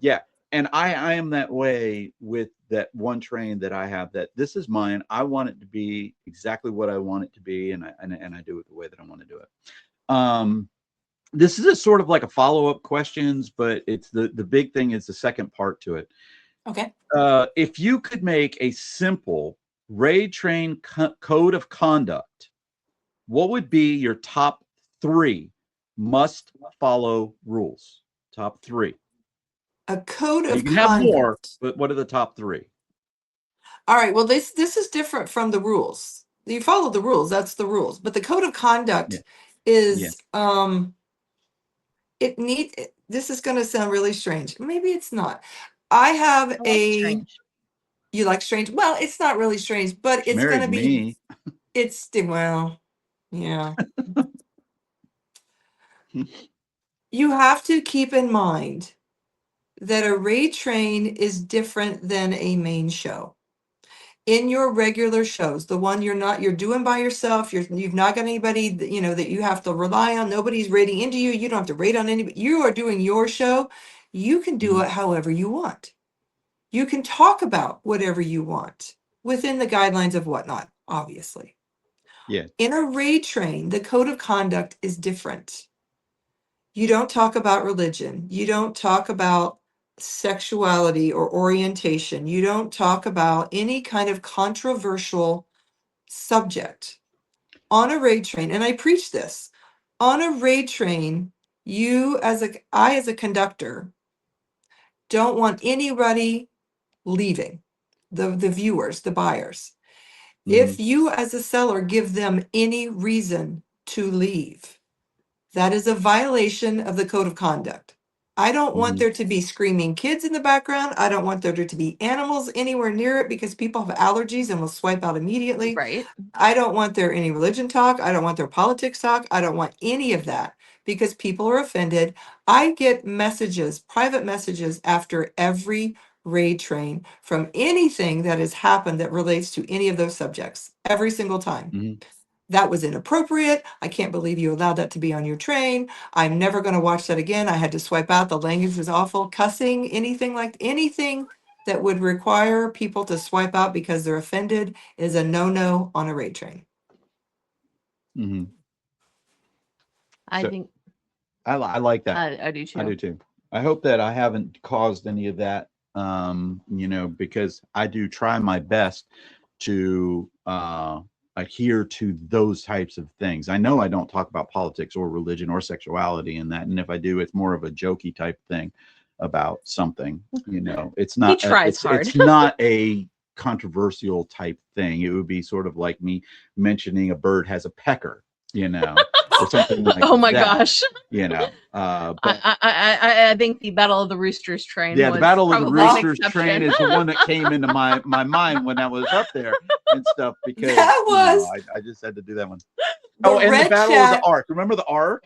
yeah. And I am that way with that one train that I have, that this is mine. I want it to be exactly what I want it to be. And I do it the way that I want to do it. This is a sort of like a follow-up questions, but it's the big thing is the second part to it. Okay. If you could make a simple raid train code of conduct, what would be your top 3 must follow rules? Top 3. A code You of can have conduct. more, but what are the top 3? All right. Well, this is different from the rules. You follow the rules. That's the rules. But the code of conduct is this is going to sound really strange. Maybe it's not. I have I like strange. You like strange? Well, it's not really strange, but it's going to be Me. well, yeah. You have to keep in mind that a raid train is different than a main show. In your regular shows, the one you're doing by yourself, you've not got anybody that, that you have to rely on. Nobody's raiding into you. You don't have to raid on anybody. You are doing your show. You can do it however you want. You can talk about whatever you want within the guidelines of whatnot, obviously. Yeah. In a raid train, the code of conduct is different. You don't talk about religion. You don't talk about sexuality or orientation. You don't talk about any kind of controversial subject on a raid train. And I preach this on a raid train. I as a conductor don't want anybody leaving, the viewers, the buyers. If you as a seller give them any reason to leave, that is a violation of the code of conduct. I don't want there to be screaming kids in the background. I don't want there to be animals anywhere near it because people have allergies and will swipe out immediately. Right. I don't want there any religion talk. I don't want their politics talk. I don't want any of that because people are offended. I get messages, private messages after every raid train from anything that has happened that relates to any of those subjects every single time. That was inappropriate. I can't believe you allowed that to be on your train. I'm never going to watch that again. I had to swipe out. The language was awful. Cussing, anything that would require people to swipe out because they're offended is a no-no on a raid train. I think I like that. I do too. I do too. I hope that I haven't caused any of that, because I do try my best to adhere to those types of things. I know I don't talk about politics or religion or sexuality in that, and if I do, it's more of a jokey type thing about something. It's not. He tries hard. It's not a controversial type thing. It would be sort of like me mentioning a bird has a pecker, or something like oh my that, gosh. But I think the Battle of the Roosters train. yeah, the Battle of the probably an Roosters exception. train is the one that came into my mind when I was up there and stuff, because That was I just had to do that one. the Oh, and the red Battle of the chat. Ark. Remember the Ark?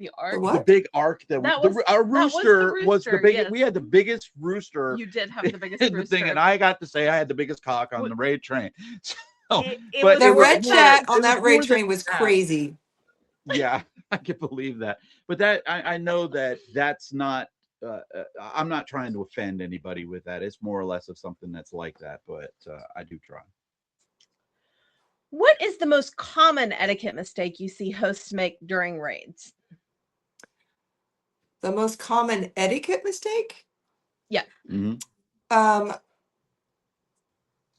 The Ark. The The what? big Ark that our rooster was the rooster, biggest. yes. We had the biggest rooster You did have the biggest in the rooster. thing, and I got to say I had the biggest cock on the raid train. So, It but was The it was red more- chat it on was that raid more than train was that. crazy. Yeah, I can believe that. But that I know that's not. I'm not trying to offend anybody with that. It's more or less of something that's like that, but I do try. What is the most common etiquette mistake you see hosts make during raids? The most common etiquette mistake? Yeah.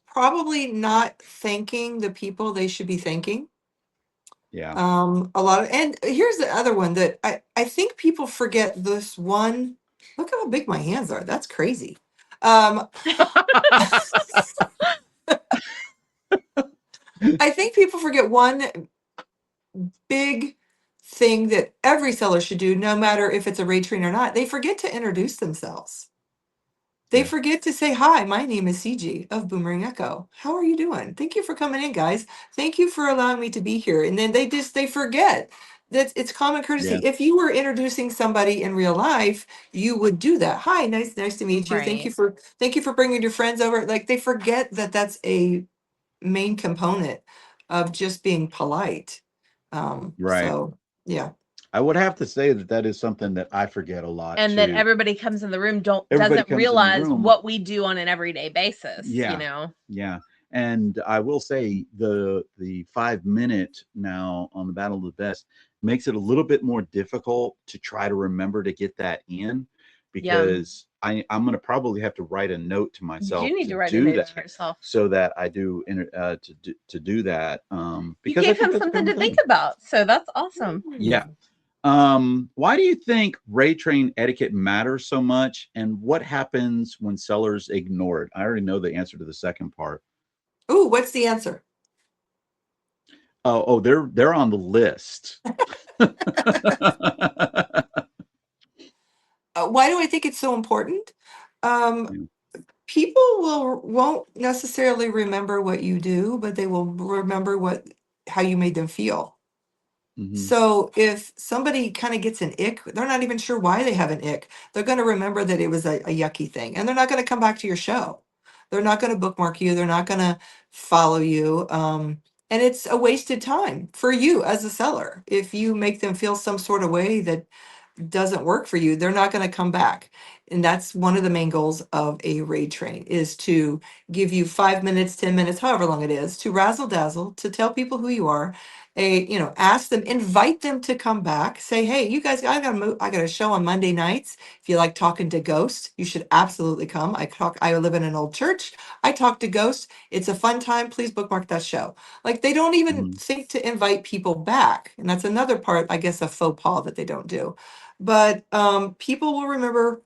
Probably not thanking the people they should be thanking. Yeah. A lot of, and here's the other one that I think people forget this one. Look how big my hands are. That's crazy. I think people forget one big thing that every seller should do, no matter if it's a raid train or not. They forget to introduce themselves. They Yeah. forget to say, hi, my name is Ceegee of Boomerang Echo. How are you doing? Thank you for coming in, guys. Thank you for allowing me to be here. And then they forget it's common courtesy. Yeah. If you were introducing somebody in real life, you would do that. Hi, nice to meet you. Thank you Right. for bringing your friends over. Like, they forget that that's a main component of just being polite. Right. So yeah. I would have to say that that is something that I forget a lot And that too. everybody comes in the room Everybody doesn't comes in the realize room. what we do on an everyday basis, Yeah. you know. Yeah. And I will say the 5 minute now on the Battle of the Best makes it a little bit more difficult to try to remember to get that in, Yeah. because I'm going to probably have to write a note to You myself do need to to write a do note to that, yourself. so that I do to do that, You because I gave think him that's a something to common think thing. about, so that's awesome. Yeah. Why do you think raid train etiquette matters so much, and what happens when sellers ignore it? I already know the answer to the second part. Ooh, what's the answer? Oh, they're on the list. Why do I think it's so important? Um, Yeah. People won't necessarily remember what you do, but they will remember how you made them feel. Mhm. So if somebody kind of gets an ick, they're not even sure why they have an ick. They're going to remember that it was a yucky thing, and they're not going to come back to your show. They're not going to bookmark you. They're not going to follow you. And it's a wasted time for you as a seller. If you make them feel some sort of way that doesn't work for you, they're not going to come back. And that's one of the main goals of a raid train, is to give you 5 minutes, 10 minutes, however long it is, to razzle dazzle, to tell people who you are. Ask them, invite them to come back. Say, hey, you guys, I got a show on Monday nights. If you like talking to ghosts, you should absolutely come. I live in an old church. I talk to ghosts. It's a fun time. Please bookmark that show. Like, they don't even Mhm. think to invite people back. And that's another part, I guess, of faux pas that they don't do. But people will remember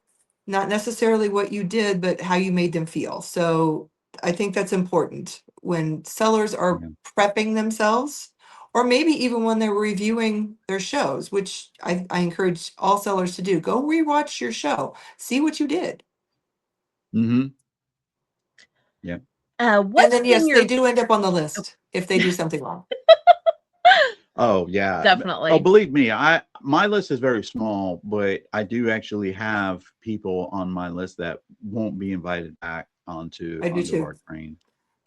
not necessarily what you did, but how you made them feel. So I think that's important when sellers are Yeah. prepping themselves, or maybe even when they're reviewing their shows, which I encourage all sellers to do. Go rewatch your show, see what you did. Mhm. Yeah. And What's then, been yes, they your do end up on the list if they do something wrong. Oh, yeah. Oh, definitely? believe me, my list is very small, but I do actually have people on my list that won't be invited back I do onto too. our train.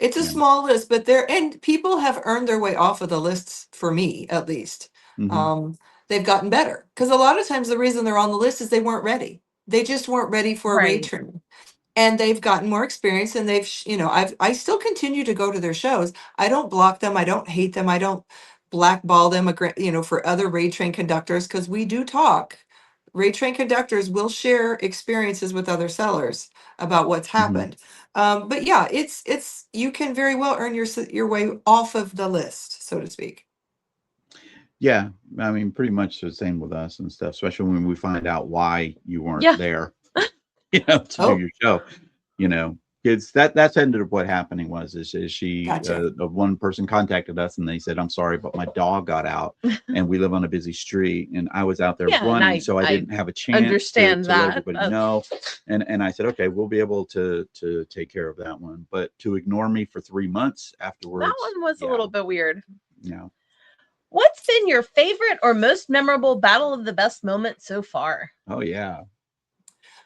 It's a Yeah. small list, but and people have earned their way off of the lists, for me at least. Mhm. Um, they've gotten better because a lot of times the reason they're on the list is they weren't ready. They just weren't ready for a raid Right. train, and they've gotten more experience, and I still continue to go to their shows. I don't block them. I don't hate them. I don't blackball them, for other raid train conductors, because we do talk. Raid train conductors will share experiences with other sellers about what's Mhm. happened. But yeah, it's you can very well earn your way off of the list, so to speak. Yeah, I mean, pretty much the same with us and stuff, especially when we find out why you weren't Yeah. there, to do Oh, your show. You know, it's that's ended up what happening was is she gotcha. one person contacted us and they said, "I'm sorry, but my dog got out, and we live on a busy street, and I was out there Yeah, and running, so I I didn't have a chance understand to let that. everybody know." And I said, "Okay, we'll be able to take care of that one." But to ignore me for 3 months That afterwards, one was a yeah, little bit weird. yeah. What's been your favorite or most memorable Battle of the Best moment so far? Oh yeah.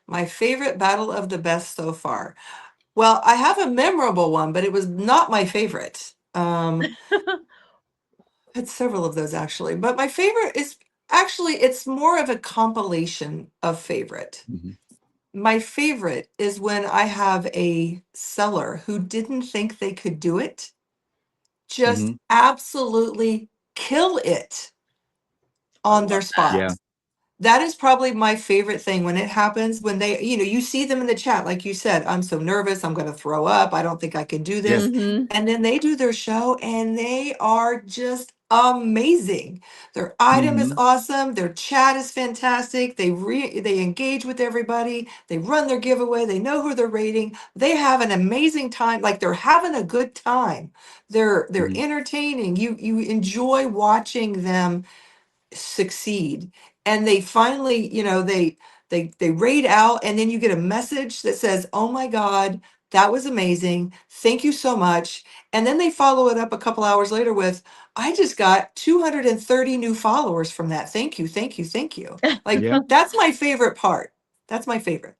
My favorite battle of the best so far. Well, I have a memorable one, but it was not my favorite. Had several of those actually, but my favorite is actually, it's more of a compilation of favorite. Mhm. My favorite is when I have a seller who didn't think they could do it, just Mhm. absolutely kill it I on their love that. Yeah. spot. That is probably my favorite thing when it happens, when you see them in the chat, like you said, I'm so nervous, I'm going to throw up, I don't think I can do Yeah. this. Mm-hmm. And then they do their show and they are just amazing. Their item is Mhm. awesome, their chat is fantastic. They engage with everybody, they run their giveaway, they know who they're rating. They have an amazing time, like they're having a good time. They're Mhm. entertaining. You enjoy watching them succeed, and they finally, they raid out, and then you get a message that says, oh my god, That was amazing. Thank you so much. And then they follow it up a couple hours later with, I just got 230 new followers from that. Thank you, thank you, thank you. Like, Yeah. that's my favorite part. That's my favorite.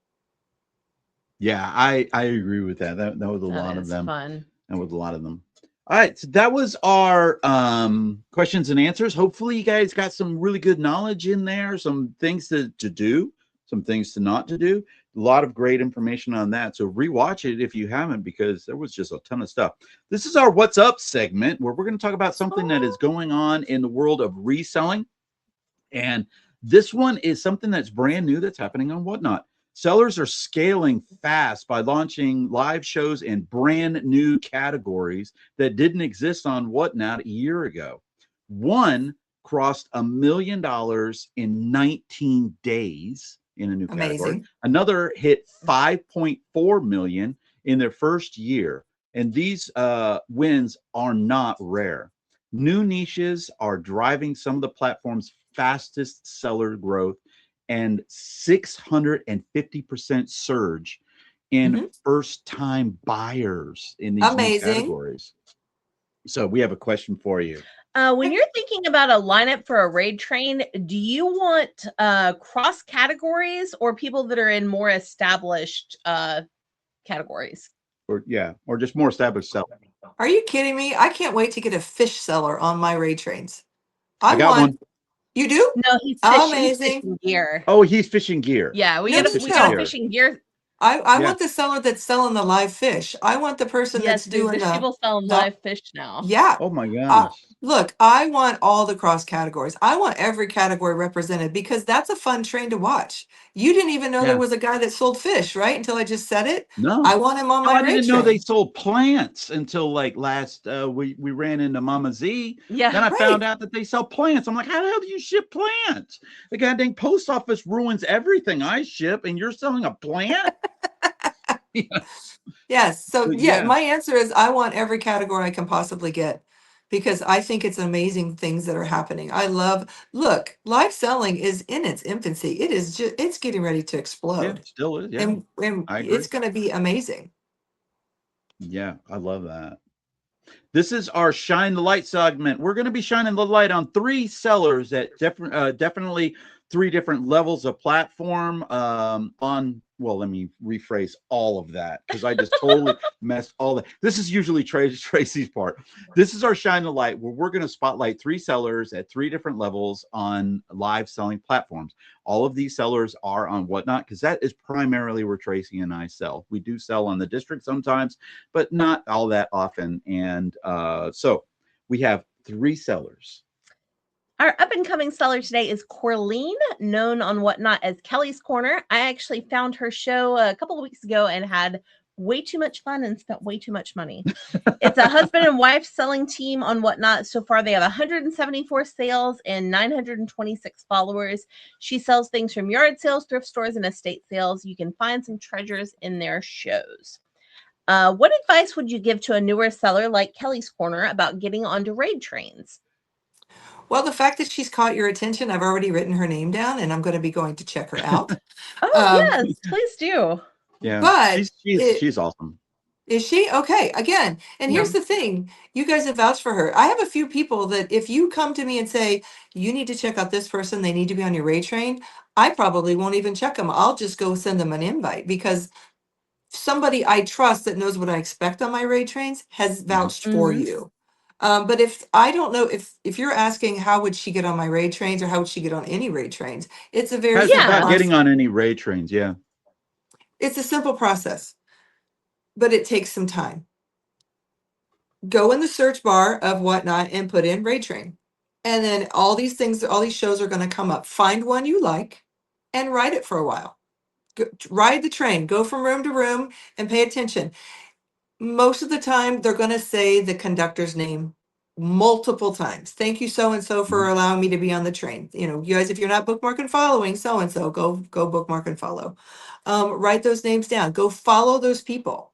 Yeah, I agree with that. That was a That lot of is them. fun. And with a lot of them. All right, so that was our questions and answers. Hopefully, you guys got some really good knowledge in there, some things to do, some things to not to do. A lot of great information on that. So rewatch it if you haven't, because there was just a ton of stuff. This is our What's Up segment, where we're going to talk about something that is going on in the world of reselling. And this one is something that's brand new that's happening on Whatnot. Sellers are scaling fast by launching live shows in brand new categories that didn't exist on Whatnot a year ago. One crossed $1 million in 19 days in a new category. Amazing. Another hit 5.4 million in their first year. And these wins are not rare. New niches are driving some of the platform's fastest seller growth and 650% surge in first-time buyers in these new Amazing. categories. So we have a question for you. When you're thinking about a lineup for a raid train, do you want cross categories or people that are in more established categories? Or just more established sellers. Are you kidding me? I can't wait to get a fish seller on my raid trains. I got one. You do? No, he's Amazing. fishing gear. Oh, he's fishing gear. Yeah, we No, got no, a no. fishing gear. I Yeah. want the seller that's selling the live fish. I want the person Yes, that's dude, doing there's people selling live fish now. Yeah. Oh my gosh. Look, I want all the cross categories. I want every category represented because that's a fun train to watch. You didn't even know there was a guy that sold fish, right? Until I just said it. No. I want him on my I raid didn't know train. they sold plants until like last we ran into Mama Z. Yeah. Then I found out that they sell plants. I'm like, how the hell do you ship plants? The goddamn post office ruins everything I ship, and you're selling a plant? Yes. So But yeah, yeah. my answer is I want every category I can possibly get because I think it's amazing things that are happening. Look, live selling is in its infancy. It's getting ready to Yeah, explode. it still is. Yeah. And I agree. it's going to be amazing. Yeah, I love that. This is our Shine the Light segment. We're going to be shining the light on 3 sellers at definitely 3 different levels of platform well, let me rephrase all of that because I just totally messed all that. This is usually Tracy's part. This is our Shine the Light where we're going to spotlight 3 sellers at 3 different levels on live selling platforms. All of these sellers are on Whatnot because that is primarily where Tracy and I sell. We do sell on the district sometimes, but not all that often. And so we have 3 sellers. Our up-and-coming seller today is Corleen, known on Whatnot as Kelly's Corner. I actually found her show a couple of weeks ago and had way too much fun and spent way too much money. It's a husband and wife selling team on Whatnot. So far, they have 174 sales and 926 followers. She sells things from yard sales, thrift stores, and estate sales. You can find some treasures in their shows. What advice would you give to a newer seller like Kelly's Corner about getting onto raid trains? Well, the fact that she's caught your attention, I've already written her name down and I'm going to be going to check her out. Yes, please do. Yeah, but she's awesome. Is she? Okay. Again, and here's the thing. You guys have vouched for her. I have a few people that if you come to me and say, you need to check out this person, they need to be on your raid train, I probably won't even check them. I'll just go send them an invite because somebody I trust that knows what I expect on my raid trains has vouched for you. But if I don't know if you're asking how would she get on my raid trains or how would she get on any raid trains, it's a very How's about getting on any raid trains? Yeah. It's a simple process, but it takes some time. Go in the search bar of Whatnot and put in raid train. And then all these shows are going to come up. Find one you like and ride it for a while. Ride the train, go from room to room and pay attention. Most of the time, they're going to say the conductor's name multiple times. Thank you, so-and-so, for allowing me to be on the train. You guys, if you're not bookmarking following so-and-so, go bookmark and follow. Write those names down. Go follow those people.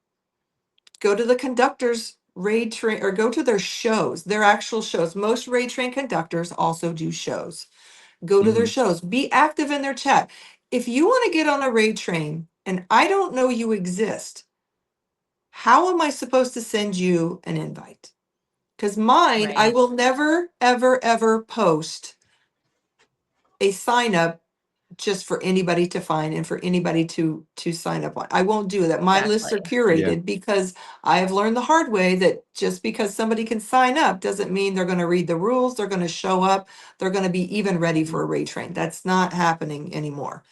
Go to the conductor's raid train or go to their shows, their actual shows. Most raid train conductors also do shows. Go to their shows. Be active in their chat. If you want to get on a raid train and I don't know you exist, How am I supposed to send you an invite? Because mine, I Right. will never, ever, ever post a sign up just for anybody to find and for anybody to sign up on. I won't do that. My lists are Exactly. Yeah. curated because I have learned the hard way that just because somebody can sign up doesn't mean they're going to read the rules, they're going to show up, they're going to be even ready for a raid train. That's not happening anymore.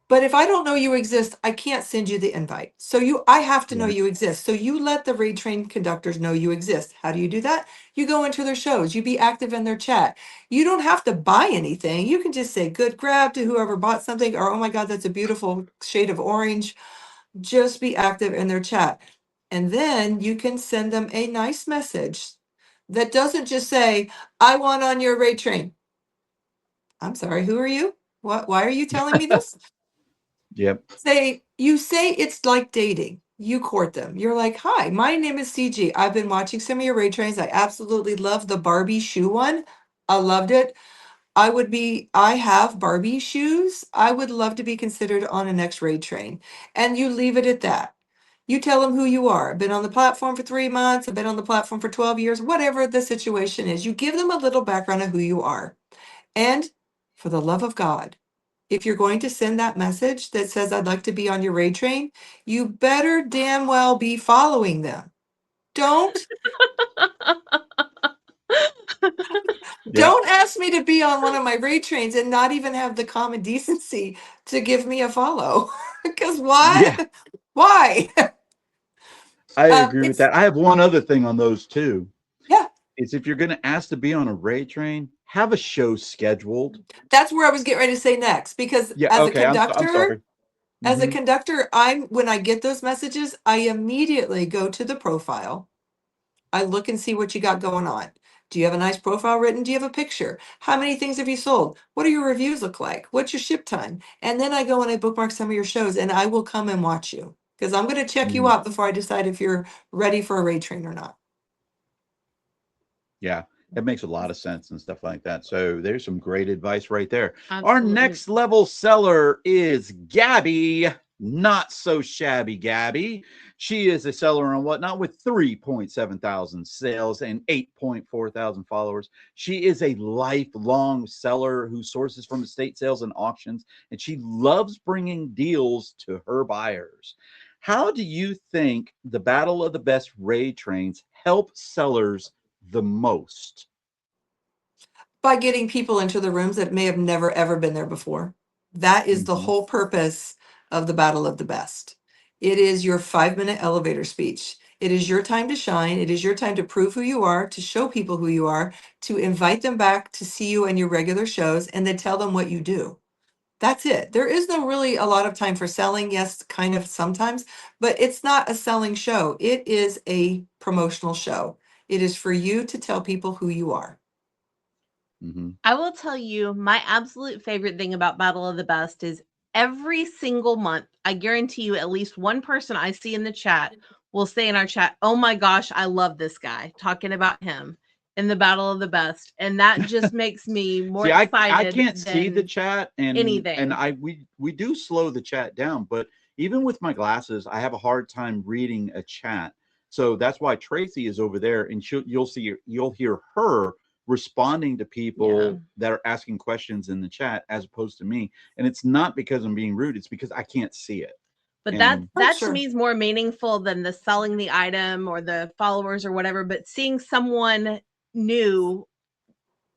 But if I don't know you exist, I can't send you the invite. So I have to know Right. you exist. So you let the raid train conductors know you exist. How do you do that? You go into their shows, you be active in their chat. You don't have to buy anything. You can just say good grab to whoever bought something, or oh my God, that's a beautiful shade of orange. Just be active in their chat. And then you can send them a nice message that doesn't just say, I want on your raid train. I'm sorry, who are you? What, why are you telling me this? Yep. You say it's like dating. You court them. You're like, hi, my name is CG. I've been watching some of your raid trains. I absolutely love the Barbie shoe one. I loved it. I have Barbie shoes. I would love to be considered on a next raid train. And you leave it at that. You tell them who you are. I've been on the platform for 3 months. I've been on the platform for 12 years, whatever the situation is. You give them a little background of who you are. And for the love of God, if you're going to send that message that says, I'd like to be on your raid train, you better damn well be following them. Don't Yeah. don't ask me to be on one of my raid trains and not even have the common decency to give me a follow. Because why? Yeah. Why? I agree with It's that. I have one other thing on those too. yeah, Is if you're going to ask to be on a raid train, have a show scheduled. that's where I was getting ready to say next. Because Yeah. Okay. I'm sorry. as a Hmm. conductor, when I get those messages, I immediately go to the profile. I look and see what you got going on. Do you have a nice profile written? Do you have a picture? How many things have you sold? What do your reviews look like? What's your ship time? And then I go and I bookmark some of your shows and I will come and watch you because I'm going to check you Hmm. out before I decide if you're ready for a raid train or not. Yeah. It makes a lot of sense and stuff like that. So there's some great advice right there. Our Absolutely. next level seller is Gabby, not so shabby Gabby. She is a seller on Whatnot with 3.7 thousand sales and 8.4 thousand followers. She is a lifelong seller who sources from estate sales and auctions, and she loves bringing deals to her buyers. How do you think the Battle of the Best raid trains help sellers the most? By getting people into the rooms that may have never ever been there before. That is the Mhm. whole purpose of the Battle of the Best. It is your 5 minute elevator speech. It is your time to shine. It is your time to prove who you are, to show people who you are, to invite them back to see you in your regular shows, and then tell them what you do. That's it. There is no really a lot of time for selling. Yes, kind of sometimes, but it's not a selling show. It is a promotional show. It is for you to tell people who you are. Mhm. I will tell you my absolute favorite thing about Battle of the Best is every single month, I guarantee you at least one person I see in the chat will say in our chat, "Oh my gosh, I love this guy," talking about him in the Battle of the Best. And that just makes me more See, I excited can't see the than chat, and anything. I we do slow the chat down, but even with my glasses, I have a hard time reading a chat. So that's why Tracy is over there, and you'll hear her responding to Yeah. people that are asking questions in the chat as opposed to me. And it's not because I'm being rude; it's because I can't see it. But that And Oh, that to sure. me is more meaningful than the selling the item or the followers or whatever, but seeing someone new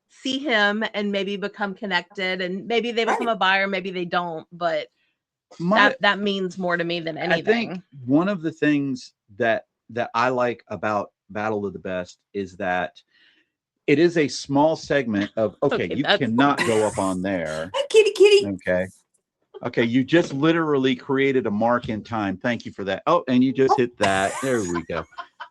see him and maybe become connected and maybe they become Right. a buyer, maybe they don't, but my that means more to me than I think anything. one of the things that I like about Battle of the Best is that it is a small segment of okay, Okay, you that's cannot go up on there. Kitty, kitty. Okay. Okay, you just literally created a mark in time. Thank you for that. Oh, and you just hit that. There we go.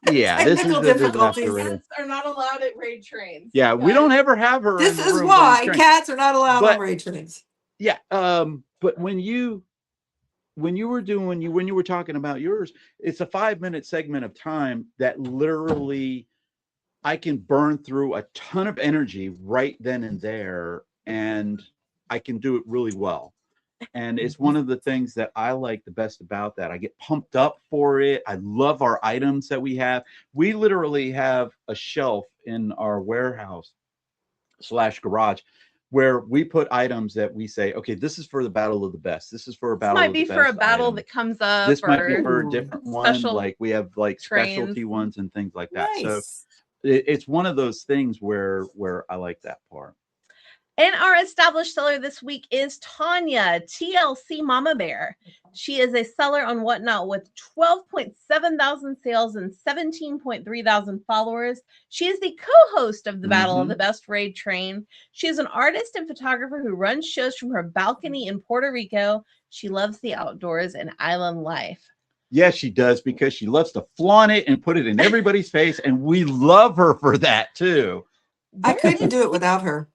Yeah, this is Technical the disaster difficulties. right here. cats are not allowed at raid trains, Yeah, you we don't guys. ever have her in This the is rooms on the why train. cats are not allowed on But raid trains. yeah, but when you were doing you when you were talking about yours, it's a 5 minute segment of time that literally I can burn through a ton of energy right then and there, and I can do it really well. And it's one of the things that I like the best about that. I get pumped up for it. I love our items that we have. We literally have a shelf in our warehouse slash garage where we put items that we say, okay, this is for the battle of the best. This is for a This battle might of be the for a best battle item. that comes up, This might be or for a Ooh, different one. special Like we have like trains. specialty ones and things like that. So nice. it's one of those things where I like that part. And our established seller this week is Tanya, TLC Mama Bear. She is a seller on Whatnot with 12.7 thousand sales and 17.3 thousand followers. She is the co-host of the Battle of the Best Raid Train. She is an artist and photographer who runs shows from her balcony in Puerto Rico. She loves the outdoors and island life. Yes, she does, because she loves to flaunt it and put it in everybody's face, and we love her for that too. I couldn't do it without her.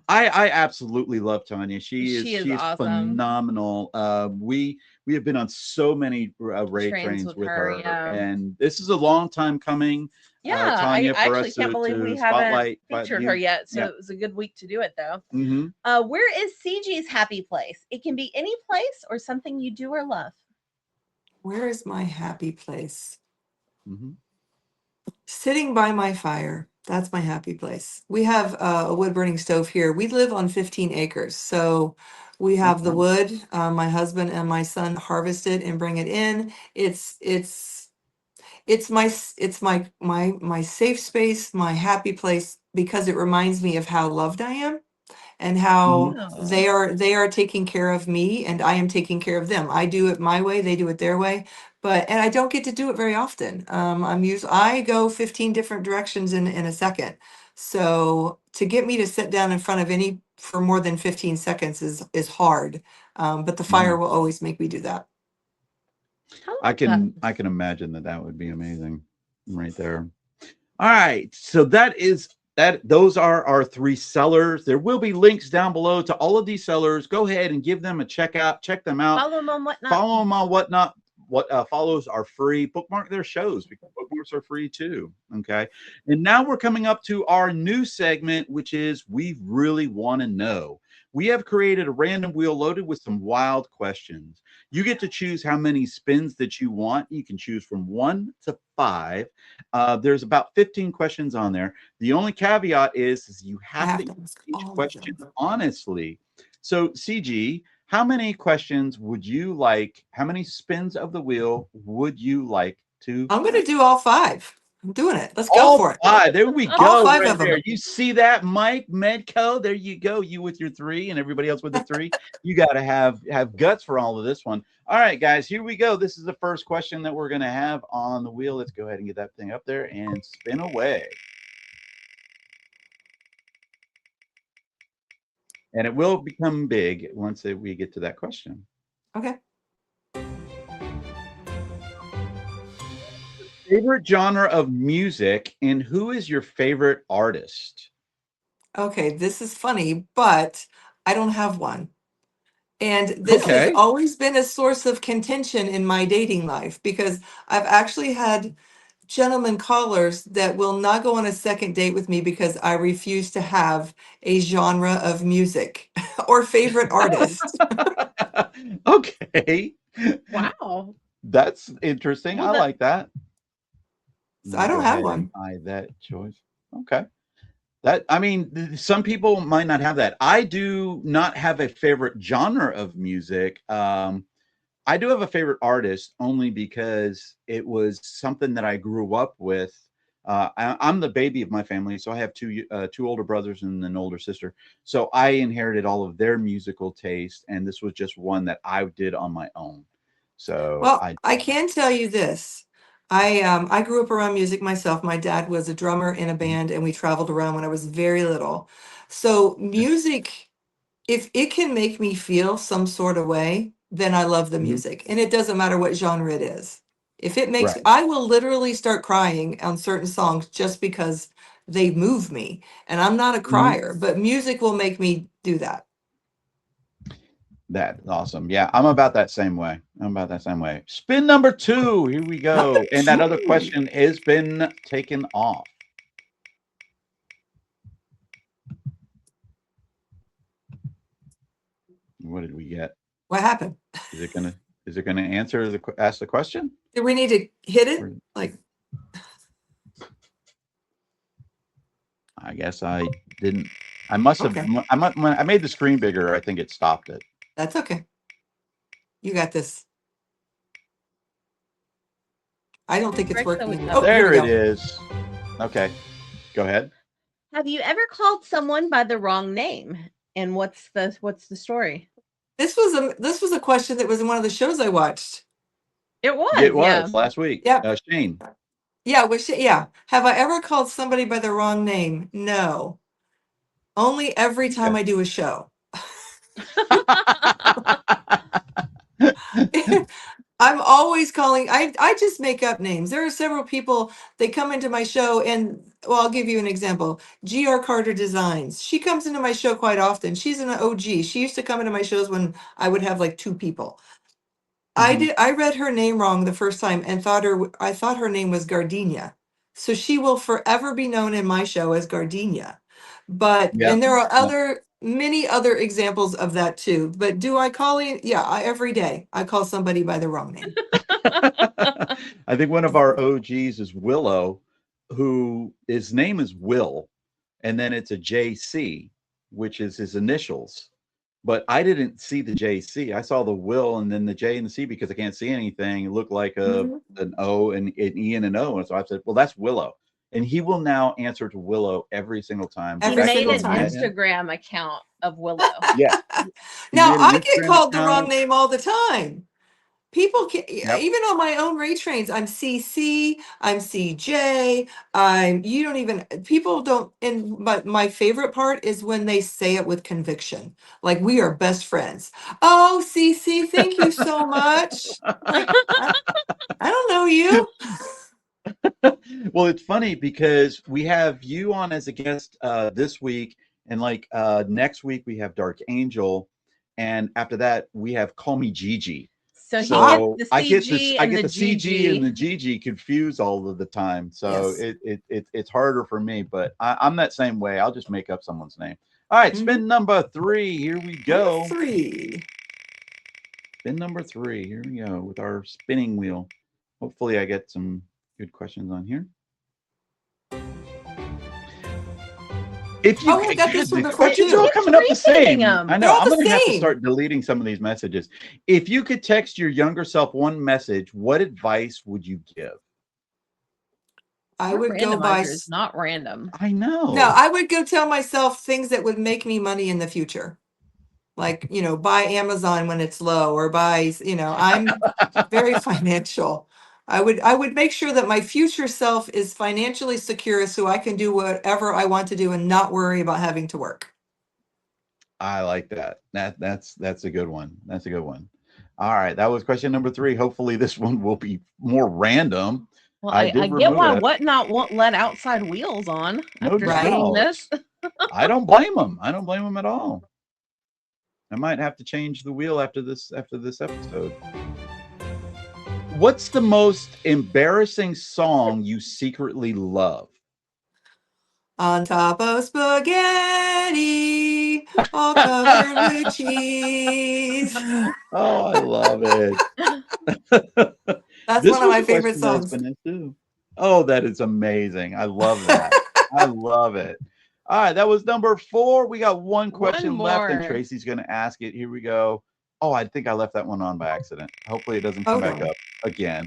I absolutely love Tanya. She is awesome. phenomenal. We have been on so many raid trains with her, yeah. and this is a long time coming. Yeah, Tanya, I for actually us can't to believe we spotlight haven't featured you. her yet, so Yeah. it was a good week to do it, though. Mm-hmm. Where is Ceegee's happy place? It can be any place or something you do or love. Where is my happy place? Mm-hmm. Sitting by my fire. That's my happy place. We have a wood burning stove here. We live on 15 acres. So we have the wood. My husband and my son harvest it and bring it in. It's my safe space, my happy place, because it reminds me of how loved I am and how Oh. they are taking care of me and I am taking care of them. I do it my way, they do it their way, and I don't get to do it very often. I go 15 different directions in a second. So to get me to sit down in front of any for more than 15 seconds is hard. But the fire will always make me do that. I can imagine that would be amazing right there. All right, so those are our three sellers. There will be links down below to all of these sellers. Go ahead and give them a check them out. Follow them on Whatnot. Follow them on Whatnot. What follows are free. Bookmark their shows, because bookmarks are free too. Okay. And now we're coming up to our new segment, which is We Really Want to Know. We have created a random wheel loaded with some wild questions. You get to choose how many spins that you want. You can choose from 1 to 5. There's about 15 questions on there. The only caveat is you have to answer each question honestly. So, Ceegee, how many questions would you like? How many spins of the wheel would you like to? I'm going to do all 5. I'm doing it. Let's go All for it. 5. There we go. All 5 right of them. there. You see that, Mike Medco? There you go. You with your 3 and everybody else with the 3. You got to have guts for all of this one. All right, guys, here we go. This is the first question that we're going to have on the wheel. Let's go ahead and get that thing up there and spin away. And it will become big once we get to that question. Okay. Favorite genre of music, and who is your favorite artist? Okay, this is funny, but I don't have one. And this has always been a source of contention in my dating life, because I've actually had gentlemen callers that will not go on a second date with me because I refuse to have a genre of music or favorite artist. Okay. Wow. That's interesting. I like that. So I don't have one. That choice. Okay. Some people might not have that. I do not have a favorite genre of music. I do have a favorite artist, only because it was something that I grew up with. I'm the baby of my family, so I have two older brothers and an older sister. So I inherited all of their musical taste, and this was just one that I did on my own. So, well, I can tell you this. I grew up around music myself. My dad was a drummer in a band, and we traveled around when I was very little. So music, if it can make me feel some sort of way, then I love the music. And it doesn't matter what genre it is. If it makes, I will literally start crying on certain songs just because they move me. And I'm not a crier, but music will make me do that. That's awesome. Yeah, I'm about that same way. Spin number 2. Here we go. And that other question has been taken off. What did we get? What happened? Is it gonna ask the question? Do we need to hit it? Or- Like, I guess I didn't. I must have. Okay. When I made the screen bigger, I think it stopped it. that's okay. You got this. I don't think it's Right, so working. we- Oh, here There we it go. is. Okay, go ahead. Have you ever called someone by the wrong name? And what's the story? This was a question that was in one of the shows I watched. It was. It was Yeah. last week. Yep. Shane. Yeah, yeah. Have I ever called somebody by the wrong name? No. Only every time I do a show. I'm always calling. I just make up names. There are several people, they come into my show and, well, I'll give you an example. G.R. Carter Designs. She comes into my show quite often. She's an OG. She used to come into my shows when I would have like 2 people. Mhm. I read her name wrong the first time and I thought her name was Gardenia. So she will forever be known in my show as Gardenia. But Yeah. and there are many other examples of that too. But do I call you? Yeah, every day I call somebody by the wrong name. I think one of our OGs is Willow, who his name is Will, and then it's a JC, which is his initials. But I didn't see the JC. I saw the Will and then the J and the C because I can't see anything. It looked like an O and an E and an O. And so I said, well, that's Willow. And he will now answer to Willow every single time. He Every made single an time. Instagram account of Willow. Yeah. Now made an I get Instagram called the wrong account. name all the time. People can, Yep. even on my own Ray trains, I'm CC, I'm CJ, you don't even, people don't, and my favorite part is when they say it with conviction, like we are best friends. Oh, CC, thank you so much. Like, I don't know you. Well, it's funny because we have you on as a guest this week, and like next week we have Dark Angel, and after that we have Call Me Gigi. So he So gets I the get CG this, I and get the the CG GG. and the GG confused all of the time. So Yes. it's harder for me, but I'm that same way. I'll just make up someone's name. All right, spin number 3. Here we go. 3. Spin number 3. Here we go with our spinning wheel. Hopefully I get some good questions on here. If you I got this one before questions too. are all coming up the same. them. I They're know. all I'm the going to have to same. start deleting some of these messages. If you could text your younger self one message, what advice would you give? I Our would go by, randomizer is not random. I know. no, I would go tell myself things that would make me money in the future. Like, buy Amazon when it's low, or buy, I'm very financial. I would make sure that my future self is financially secure so I can do whatever I want to do and not worry about having to work. I like that. That's a good one. That's a good one. All right, that was question number 3. Hopefully this one will be more random. Well, I get remove why it. Whatnot won't let outside wheels on No after doubt. seeing this. I don't blame them. I don't blame them at all. I might have to change the wheel after this episode. What's the most embarrassing song you secretly love? On top of spaghetti, all covered with cheese. Oh, I love it. That's This one of was my a favorite question that's songs. been in too. Oh, that is amazing. I love that. I love it. All right, that was number 4. We got one question left, and more. Tracy's going to ask it. Here we go. Oh, I think I left that one on by accident. Hopefully it doesn't come back up again.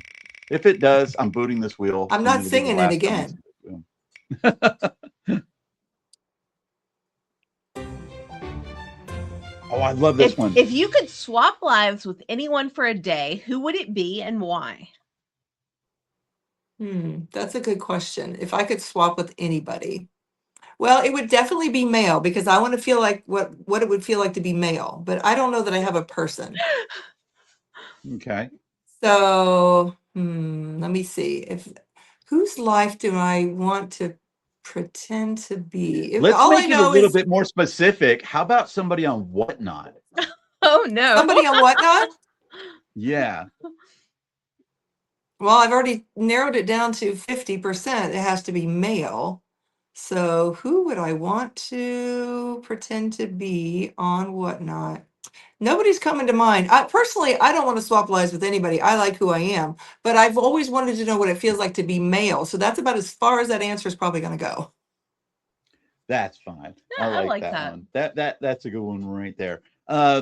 If it does, I'm booting this wheel. I'm not singing it again. Oh, I love this one. If you could swap lives with anyone for a day, who would it be and why? That's a good question. If I could swap with anybody, well, it would definitely be male, because I want to feel like what it would feel like to be male, but I don't know that I have a person. Okay. So, let me see. Whose life do I want to pretend to be? Let's all make I it a know little is bit more specific. How about somebody on Whatnot? Oh no. somebody on Whatnot. Yeah. Well, I've already narrowed it down to 50%. It has to be male. So who would I want to pretend to be on Whatnot? Nobody's coming to mind. Personally, I don't want to swap lives with anybody. I like who I am, but I've always wanted to know what it feels like to be male. So that's about as far as that answer is probably going to go. That's fine. Yeah, I I like like that that. one. That's a good one right there.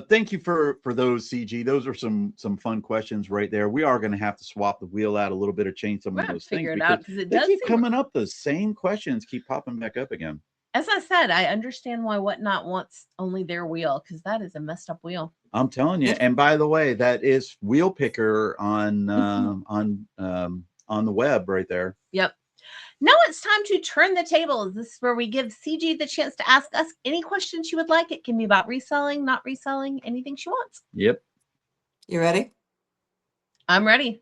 Thank you for those, CG. Those are some fun questions right there. We are going to have to swap the wheel out a little bit or change some We're of gonna those things figure it because out because it they does keep seem. coming up. The same questions keep popping back up again. As I said, I understand why Whatnot wants only their wheel because that is a messed up wheel. I'm telling you. It- And by the way, that is Wheel Picker on the web right there. Yep. Now it's time to turn the tables. This is where we give CG the chance to ask us any questions she would like. It can be about reselling, not reselling, anything she wants. Yep. You ready? I'm ready.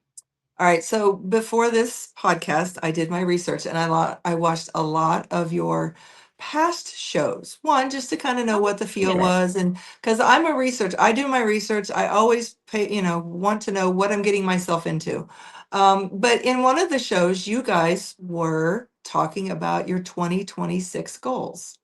All right. So before this podcast, I did my research and I watched a lot of your past shows. One, just to kind of know what the feel Appreciate it. was. And because I do my research. I always want to know what I'm getting myself into. But in one of the shows, you guys were talking about your 2026 goals.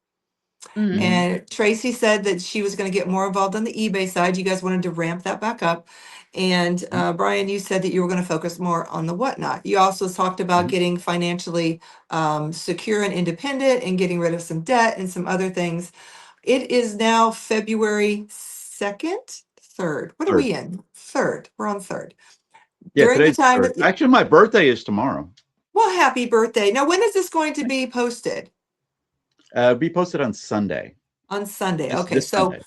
Mhm. And Tracy said that she was going to get more involved on the eBay side. You guys wanted to ramp that back up. And Brian, you said that you were going to focus more on the whatnot. You also talked about Mhm. getting financially secure and independent and getting rid of some debt and some other things. It is now February 2nd, 3rd. What are Third. we in? 3rd. We're on 3rd. Yeah, During the today's time third. that, Actually, my birthday is tomorrow. well, happy birthday. Now, when is this going to be posted? Be posted on Sunday. On Sunday. This, Okay. this So Sunday.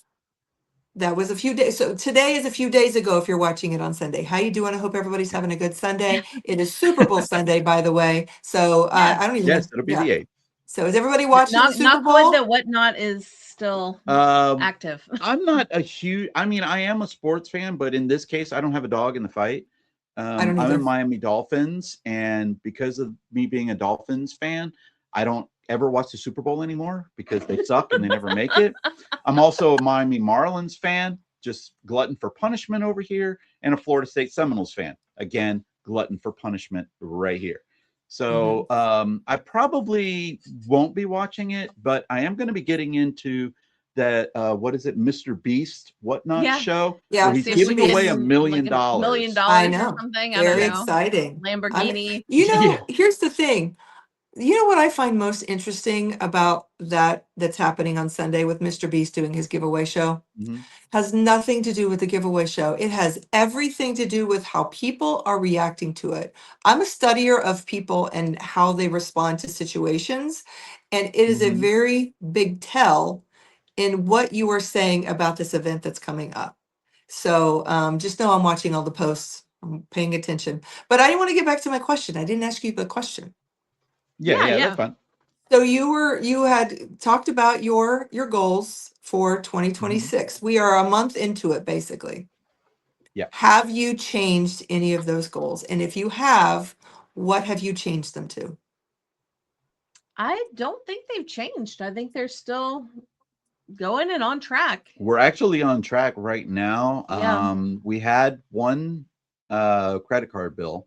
that was a few days. So today is a few days ago if you're watching it on Sunday. How you doing? I hope everybody's having a good Sunday. It is Super Bowl Sunday, by the way. So Yes. I don't even Yes, know. it'll be Yeah. the 8th. So is everybody watching the Super Knock wood Bowl? that Whatnot is still active. I'm not a huge. I mean, I am a sports fan, but in this case, I don't have a dog in the fight. I don't I'm in either. Miami Dolphins, and because of me being a Dolphins fan, I don't ever watch the Super Bowl anymore because they suck and they never make it. I'm also a Miami Marlins fan, just glutton for punishment over here, and a Florida State Seminoles fan. Again, glutton for punishment right here. So I probably won't be watching it, but I am going to be getting into that what is it, Mr. Beast whatnot Yeah. show Yeah, where he's See if we giving away can, $1 million. like, $1 million I or know. something. I Very don't know. exciting. Lamborghini. Yeah. Here's the thing. You know what I find most interesting about that's happening on Sunday with Mr. Beast doing his giveaway show? Mhm. Has nothing to do with the giveaway show. It has everything to do with how people are reacting to it. I'm a studier of people and how they respond to situations. And it is a Mhm. very big tell in what you are saying about this event that's coming up. So just know I'm watching all the posts. I'm paying attention. But I want to get back to my question. I didn't ask you the question. Yeah, that's fine. So you had talked about your goals for Mhm. 2026. We are a month into it, basically. Yeah. Have you changed any of those goals? And if you have, what have you changed them to? I don't think they've changed. I think they're still going and on track. We're actually on track right now. Yeah. We had one credit card bill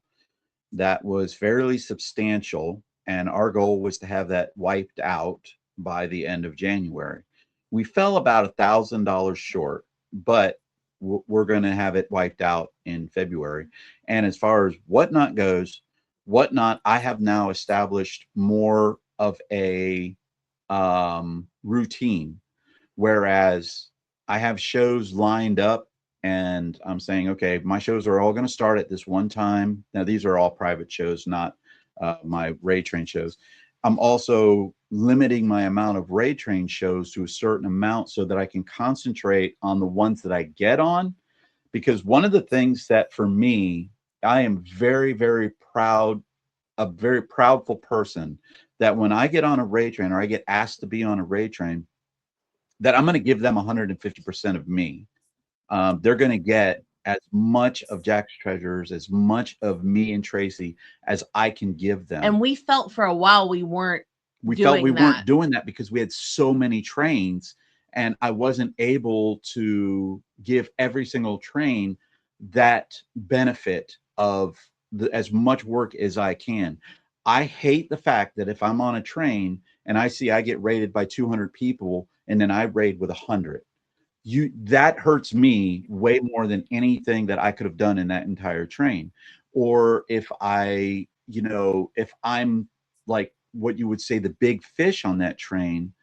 that was fairly substantial, and our goal was to have that wiped out by the end of January. We fell about $1,000 short, but we're going to have it wiped out in February. And as far as whatnot goes, whatnot, I have now established more of a routine, whereas I have shows lined up and I'm saying, okay, my shows are all going to start at this one time. Now, these are all private shows, not my Ray Train shows. I'm also limiting my amount of Ray Train shows to a certain amount so that I can concentrate on the ones that I get on. Because one of the things that for me, I am very, very proud, a very proudful person, that when I get on a Ray Train or I get asked to be on a Ray Train, that I'm going to give them 150% of me. They're going to get as much of Jack's Treasures, as much of me and Tracy as I can give them. And we felt for a while we weren't weren't doing that because we had so many trains and I wasn't able to give every single train that benefit of as much work as I can. I hate the fact that if I'm on a train and I see I get rated by 200 people and then I raid with 100, that hurts me way more than anything that I could have done in that entire train. Or if if I'm like what you would say the big fish on that train,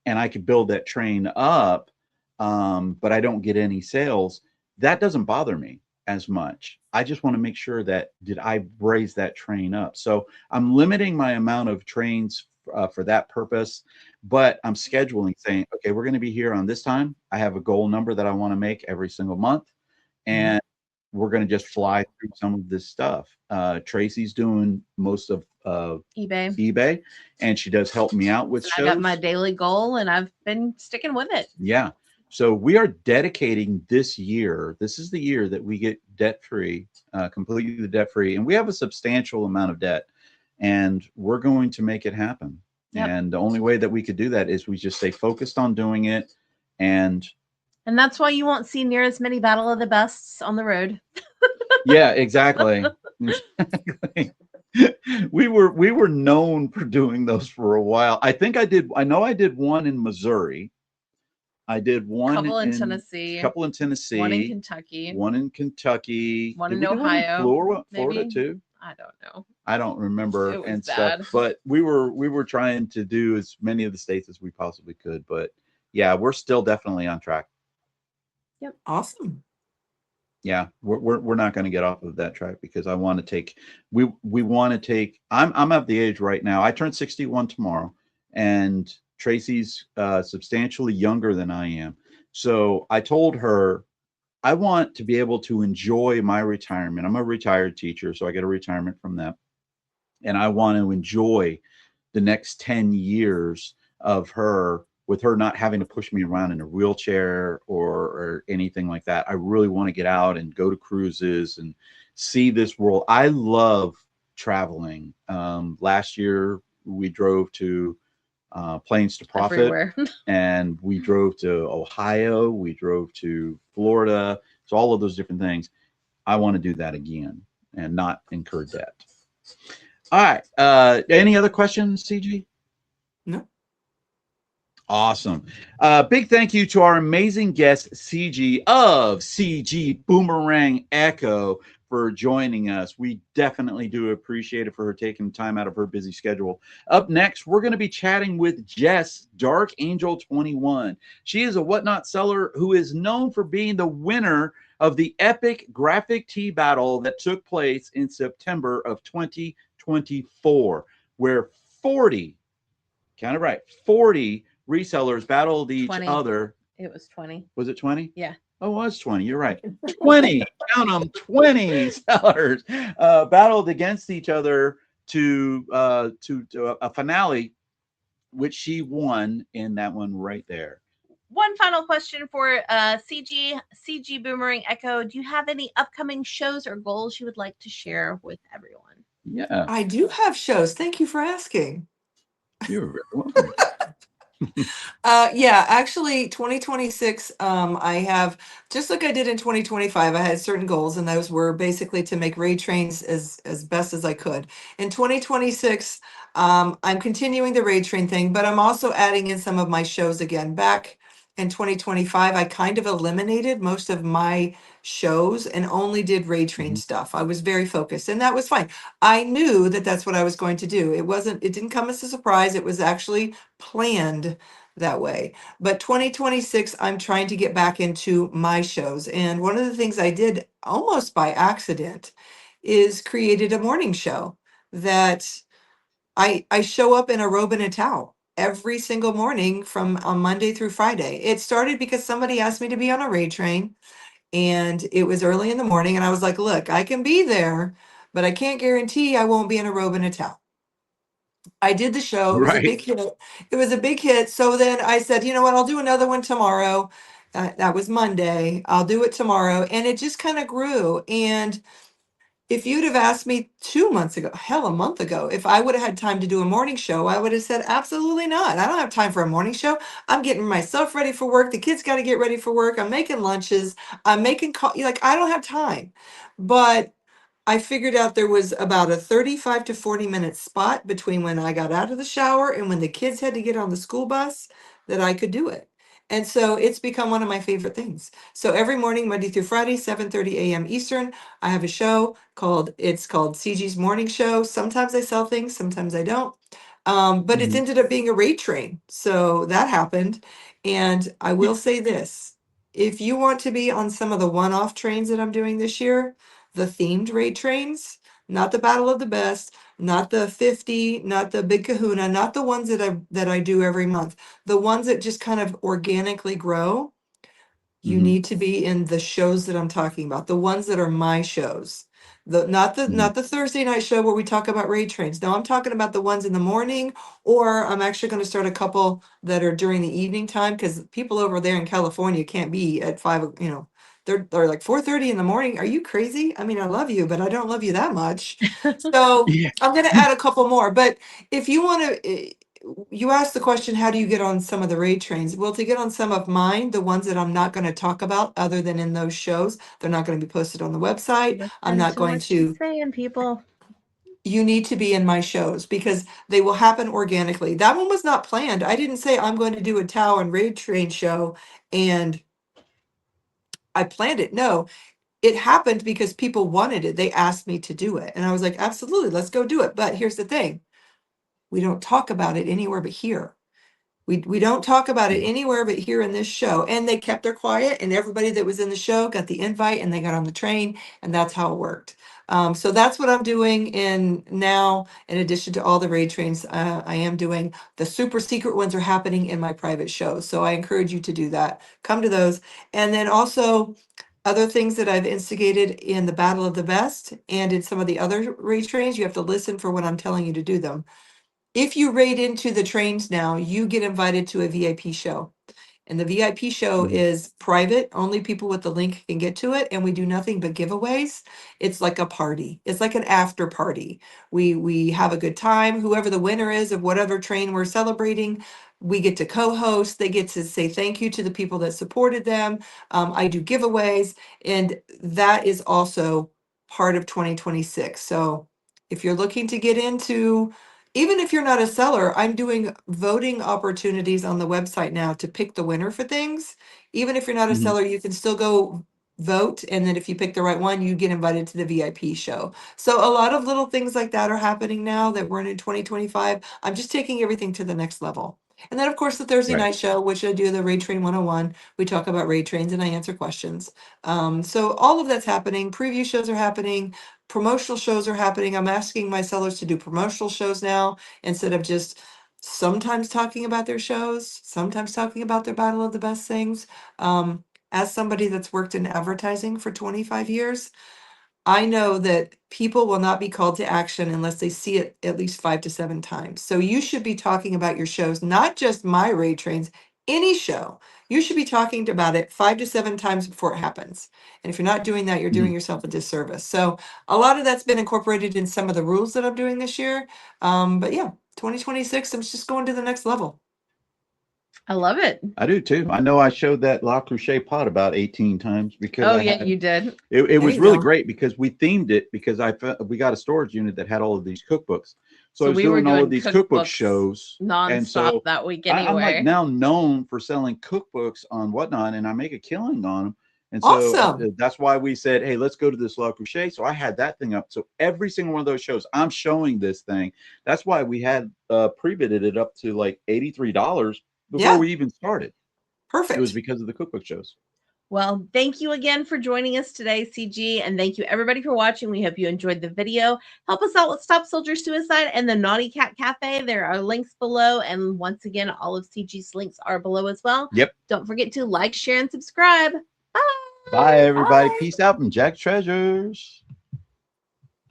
and I could build that train up, but I don't get any sales, that doesn't bother me as much. I just want to make sure that did I raise that train up. So I'm limiting my amount of trains for that purpose, but I'm scheduling saying, okay, we're going to be here on this time. I have a goal number that I want to make every single month, and we're going to just fly through some of this stuff. Tracy's doing most of eBay, and she does help me out with shows. I got my daily goal, and I've been sticking with it. Yeah. So we are dedicating this year. This is the year that we get debt free, completely debt free, and we have a substantial amount of debt, and we're going to make it happen. Yep. And the only way that we could do that is we just stay focused on doing it, and that's why you won't see near as many Battle of the Bests on the road. Yeah, exactly. Exactly. We were known for doing those for a while. I know I did one in Missouri. I did one couple in Tennessee. Couple in Tennessee. One in Kentucky. One in Kentucky. One in Ohio. Florida too. I don't know. I don't remember it was and bad. stuff. But we were trying to do as many of the states as we possibly could. But yeah, we're still definitely on track. Yep. Awesome. Yeah, we're not going to get off of that track because I want to take we want to take I'm at the age right now. I turn 61 tomorrow, and Tracy's substantially younger than I am. So I told her I want to be able to enjoy my retirement. I'm a retired teacher, so I get a retirement from that. And I want to enjoy the next 10 years of her with her not having to push me around in a wheelchair or anything like that. I really want to get out and go to cruises and see this world. I love traveling. Last year we drove to Plains to Profit, everywhere. And we drove to Ohio. We drove to Florida. So all of those different things. I want to do that again and not incur debt. All right. Any other questions, Ceegee? No. Awesome. Big thank you to our amazing guest, Ceegee of Ceegee Boomerang Echo, for joining us. We definitely do appreciate it for her taking time out of her busy schedule. Up next, we're going to be chatting with Jess, Dark Angel 21. She is a Whatnot seller who is known for being the winner of the epic graphic tee battle that took place in September of 2024, where 40, count it right, 40 resellers battled each 20. other. It was 20. Was it 20? Yeah. Oh, it was 20. You're right. 20. Count them. 20 sellers battled against each other to a finale, which she won in that one right there. One final question for Ceegee Boomerang Echo. Do you have any upcoming shows or goals you would like to share with everyone? Yeah. I do have shows. Thank you for asking. You're very welcome. Yeah, actually 2026, I have, just like I did in 2025, I had certain goals, and those were basically to make raid trains as best as I could. In 2026, I'm continuing the raid train thing, but I'm also adding in some of my shows again. Back in 2025, I kind of eliminated most of my shows and only did raid train stuff. I was very focused, and that was fine. I knew that that's what I was going to do. It didn't come as a surprise. It was actually planned that way. But 2026, I'm trying to get back into my shows. And one of the things I did almost by accident is created a morning show that I show up in a robe and a towel every single morning from on Monday through Friday. It started because somebody asked me to be on a raid train, and it was early in the morning, and I was like, look, I can be there, but I can't guarantee I won't be in a robe and a towel. I did the show. It was a big hit. It was a big hit. So then I said, you know what? I'll do another one tomorrow. That was Monday. I'll do it tomorrow. And it just kind of grew. And if you'd have asked me 2 months ago, hell, a month ago, if I would have had time to do a morning show, I would have said, absolutely not. I don't have time for a morning show. I'm getting myself ready for work. The kids got to get ready for work. I'm making lunches. I'm making like, I don't have time. But I figured out there was about a 35 to 40-minute spot between when I got out of the shower and when the kids had to get on the school bus that I could do it. And so it's become one of my favorite things. So every morning, Monday through Friday, 7:30 a.m. Eastern, I have a show called Ceegee's Morning Show. Sometimes I sell things, sometimes I don't. But it's Mhm. ended up being a rate train. So that happened. And I will say this, if you want to be on some of the one-off trains that I'm doing this year, the themed rate trains, not the Battle of the Best, not the 50, not the Big Kahuna, not the ones that I do every month, the ones that just kind of organically grow, you Mhm. need to be in the shows that I'm talking about, the ones that are my shows. Mhm. Not the Thursday night show where we talk about raid trains. No, I'm talking about the ones in the morning, or I'm actually going to start a couple that are during the evening time, because people over there in California can't be at 5, they're like 4:30 in the morning. Are you crazy? I mean, I love you, but I don't love you that much. So Yeah. I'm going to add a couple more. But if you want to, you asked the question, how do you get on some of the raid trains? Well, to get on some of mine, the ones that I'm not going to talk about other than in those shows, they're not going to be posted on the website. I'm Listen not to going what she's to, saying, people. you need to be in my shows because they will happen organically. That one was not planned. I didn't say I'm going to do a Tau and raid train show and I planned it. No, it happened because people wanted it. They asked me to do it. And I was like, absolutely, let's go do it. But here's the thing. We don't talk about it anywhere but here. We don't talk about it anywhere but here in this show. And they kept their quiet, and everybody that was in the show got the invite and they got on the train, and that's how it worked. So that's what I'm doing in now. In addition to all the raid trains, I am doing the super secret ones are happening in my private shows. So I encourage you to do that. Come to those. And then also other things that I've instigated in the Battle of the Best and in some of the other raid trains, you have to listen for when I'm telling you to do them. If you raid into the trains now, you get invited to a VIP show. And the VIP show Mhm. is private. Only people with the link can get to it. And we do nothing but giveaways. It's like a party. It's like an after party. We have a good time. Whoever the winner is of whatever train we're celebrating, we get to co-host. They get to say thank you to the people that supported them. I do giveaways. And that is also part of 2026. So if you're looking to get into, even if you're not a seller, I'm doing voting opportunities on the website now to pick the winner for things. Even if you're not a Mhm. seller, you can still go vote. And then if you pick the right one, you get invited to the VIP show. So a lot of little things like that are happening now that weren't in 2025. I'm just taking everything to the next level. And then, of course, the Thursday Right. night show, which I do the Raid Train 101. We talk about raid trains and I answer questions. So all of that's happening. Preview shows are happening. Promotional shows are happening. I'm asking my sellers to do promotional shows now instead of just sometimes talking about their shows, sometimes talking about their Battle of the Best things. As somebody that's worked in advertising for 25 years, I know that people will not be called to action unless they see it at least 5 to 7 times. So you should be talking about your shows, not just my raid trains, any show. You should be talking about it 5 to 7 times before it happens. And if you're not doing that, you're doing Mhm. yourself a disservice. So a lot of that's been incorporated in some of the rules that I'm doing this year. But yeah, 2026, I'm just going to the next level. I love it. I do too. I know I showed that La Cruche pot about 18 times because Oh, I yeah, had you did. it There was you really go. great because we themed it because we got a storage unit that had all of these cookbooks. So I So was we were doing all of doing these cookbook cookbooks shows. And nonstop so that week I'm like anyway. now known for selling cookbooks on Whatnot, and I make a killing on them. And so Awesome. that's why we said, hey, let's go to this La Cruche. So I had that thing up. So every single one of those shows, I'm showing this thing. That's why we had pre-bidded it up to like $83 before Yeah, we even started. It was perfect. because of the cookbook shows. Well, thank you again for joining us today, Ceegee, and thank you everybody for watching. We hope you enjoyed the video. Help us out with Stop Soldier Suicide and the Naughty Cat Cafe. There are links below, and once again, all of Ceegee's links are below as well. Yep. Don't forget to like, share, and subscribe. Bye. Bye, everybody. Bye. Peace out from Jack Treasures.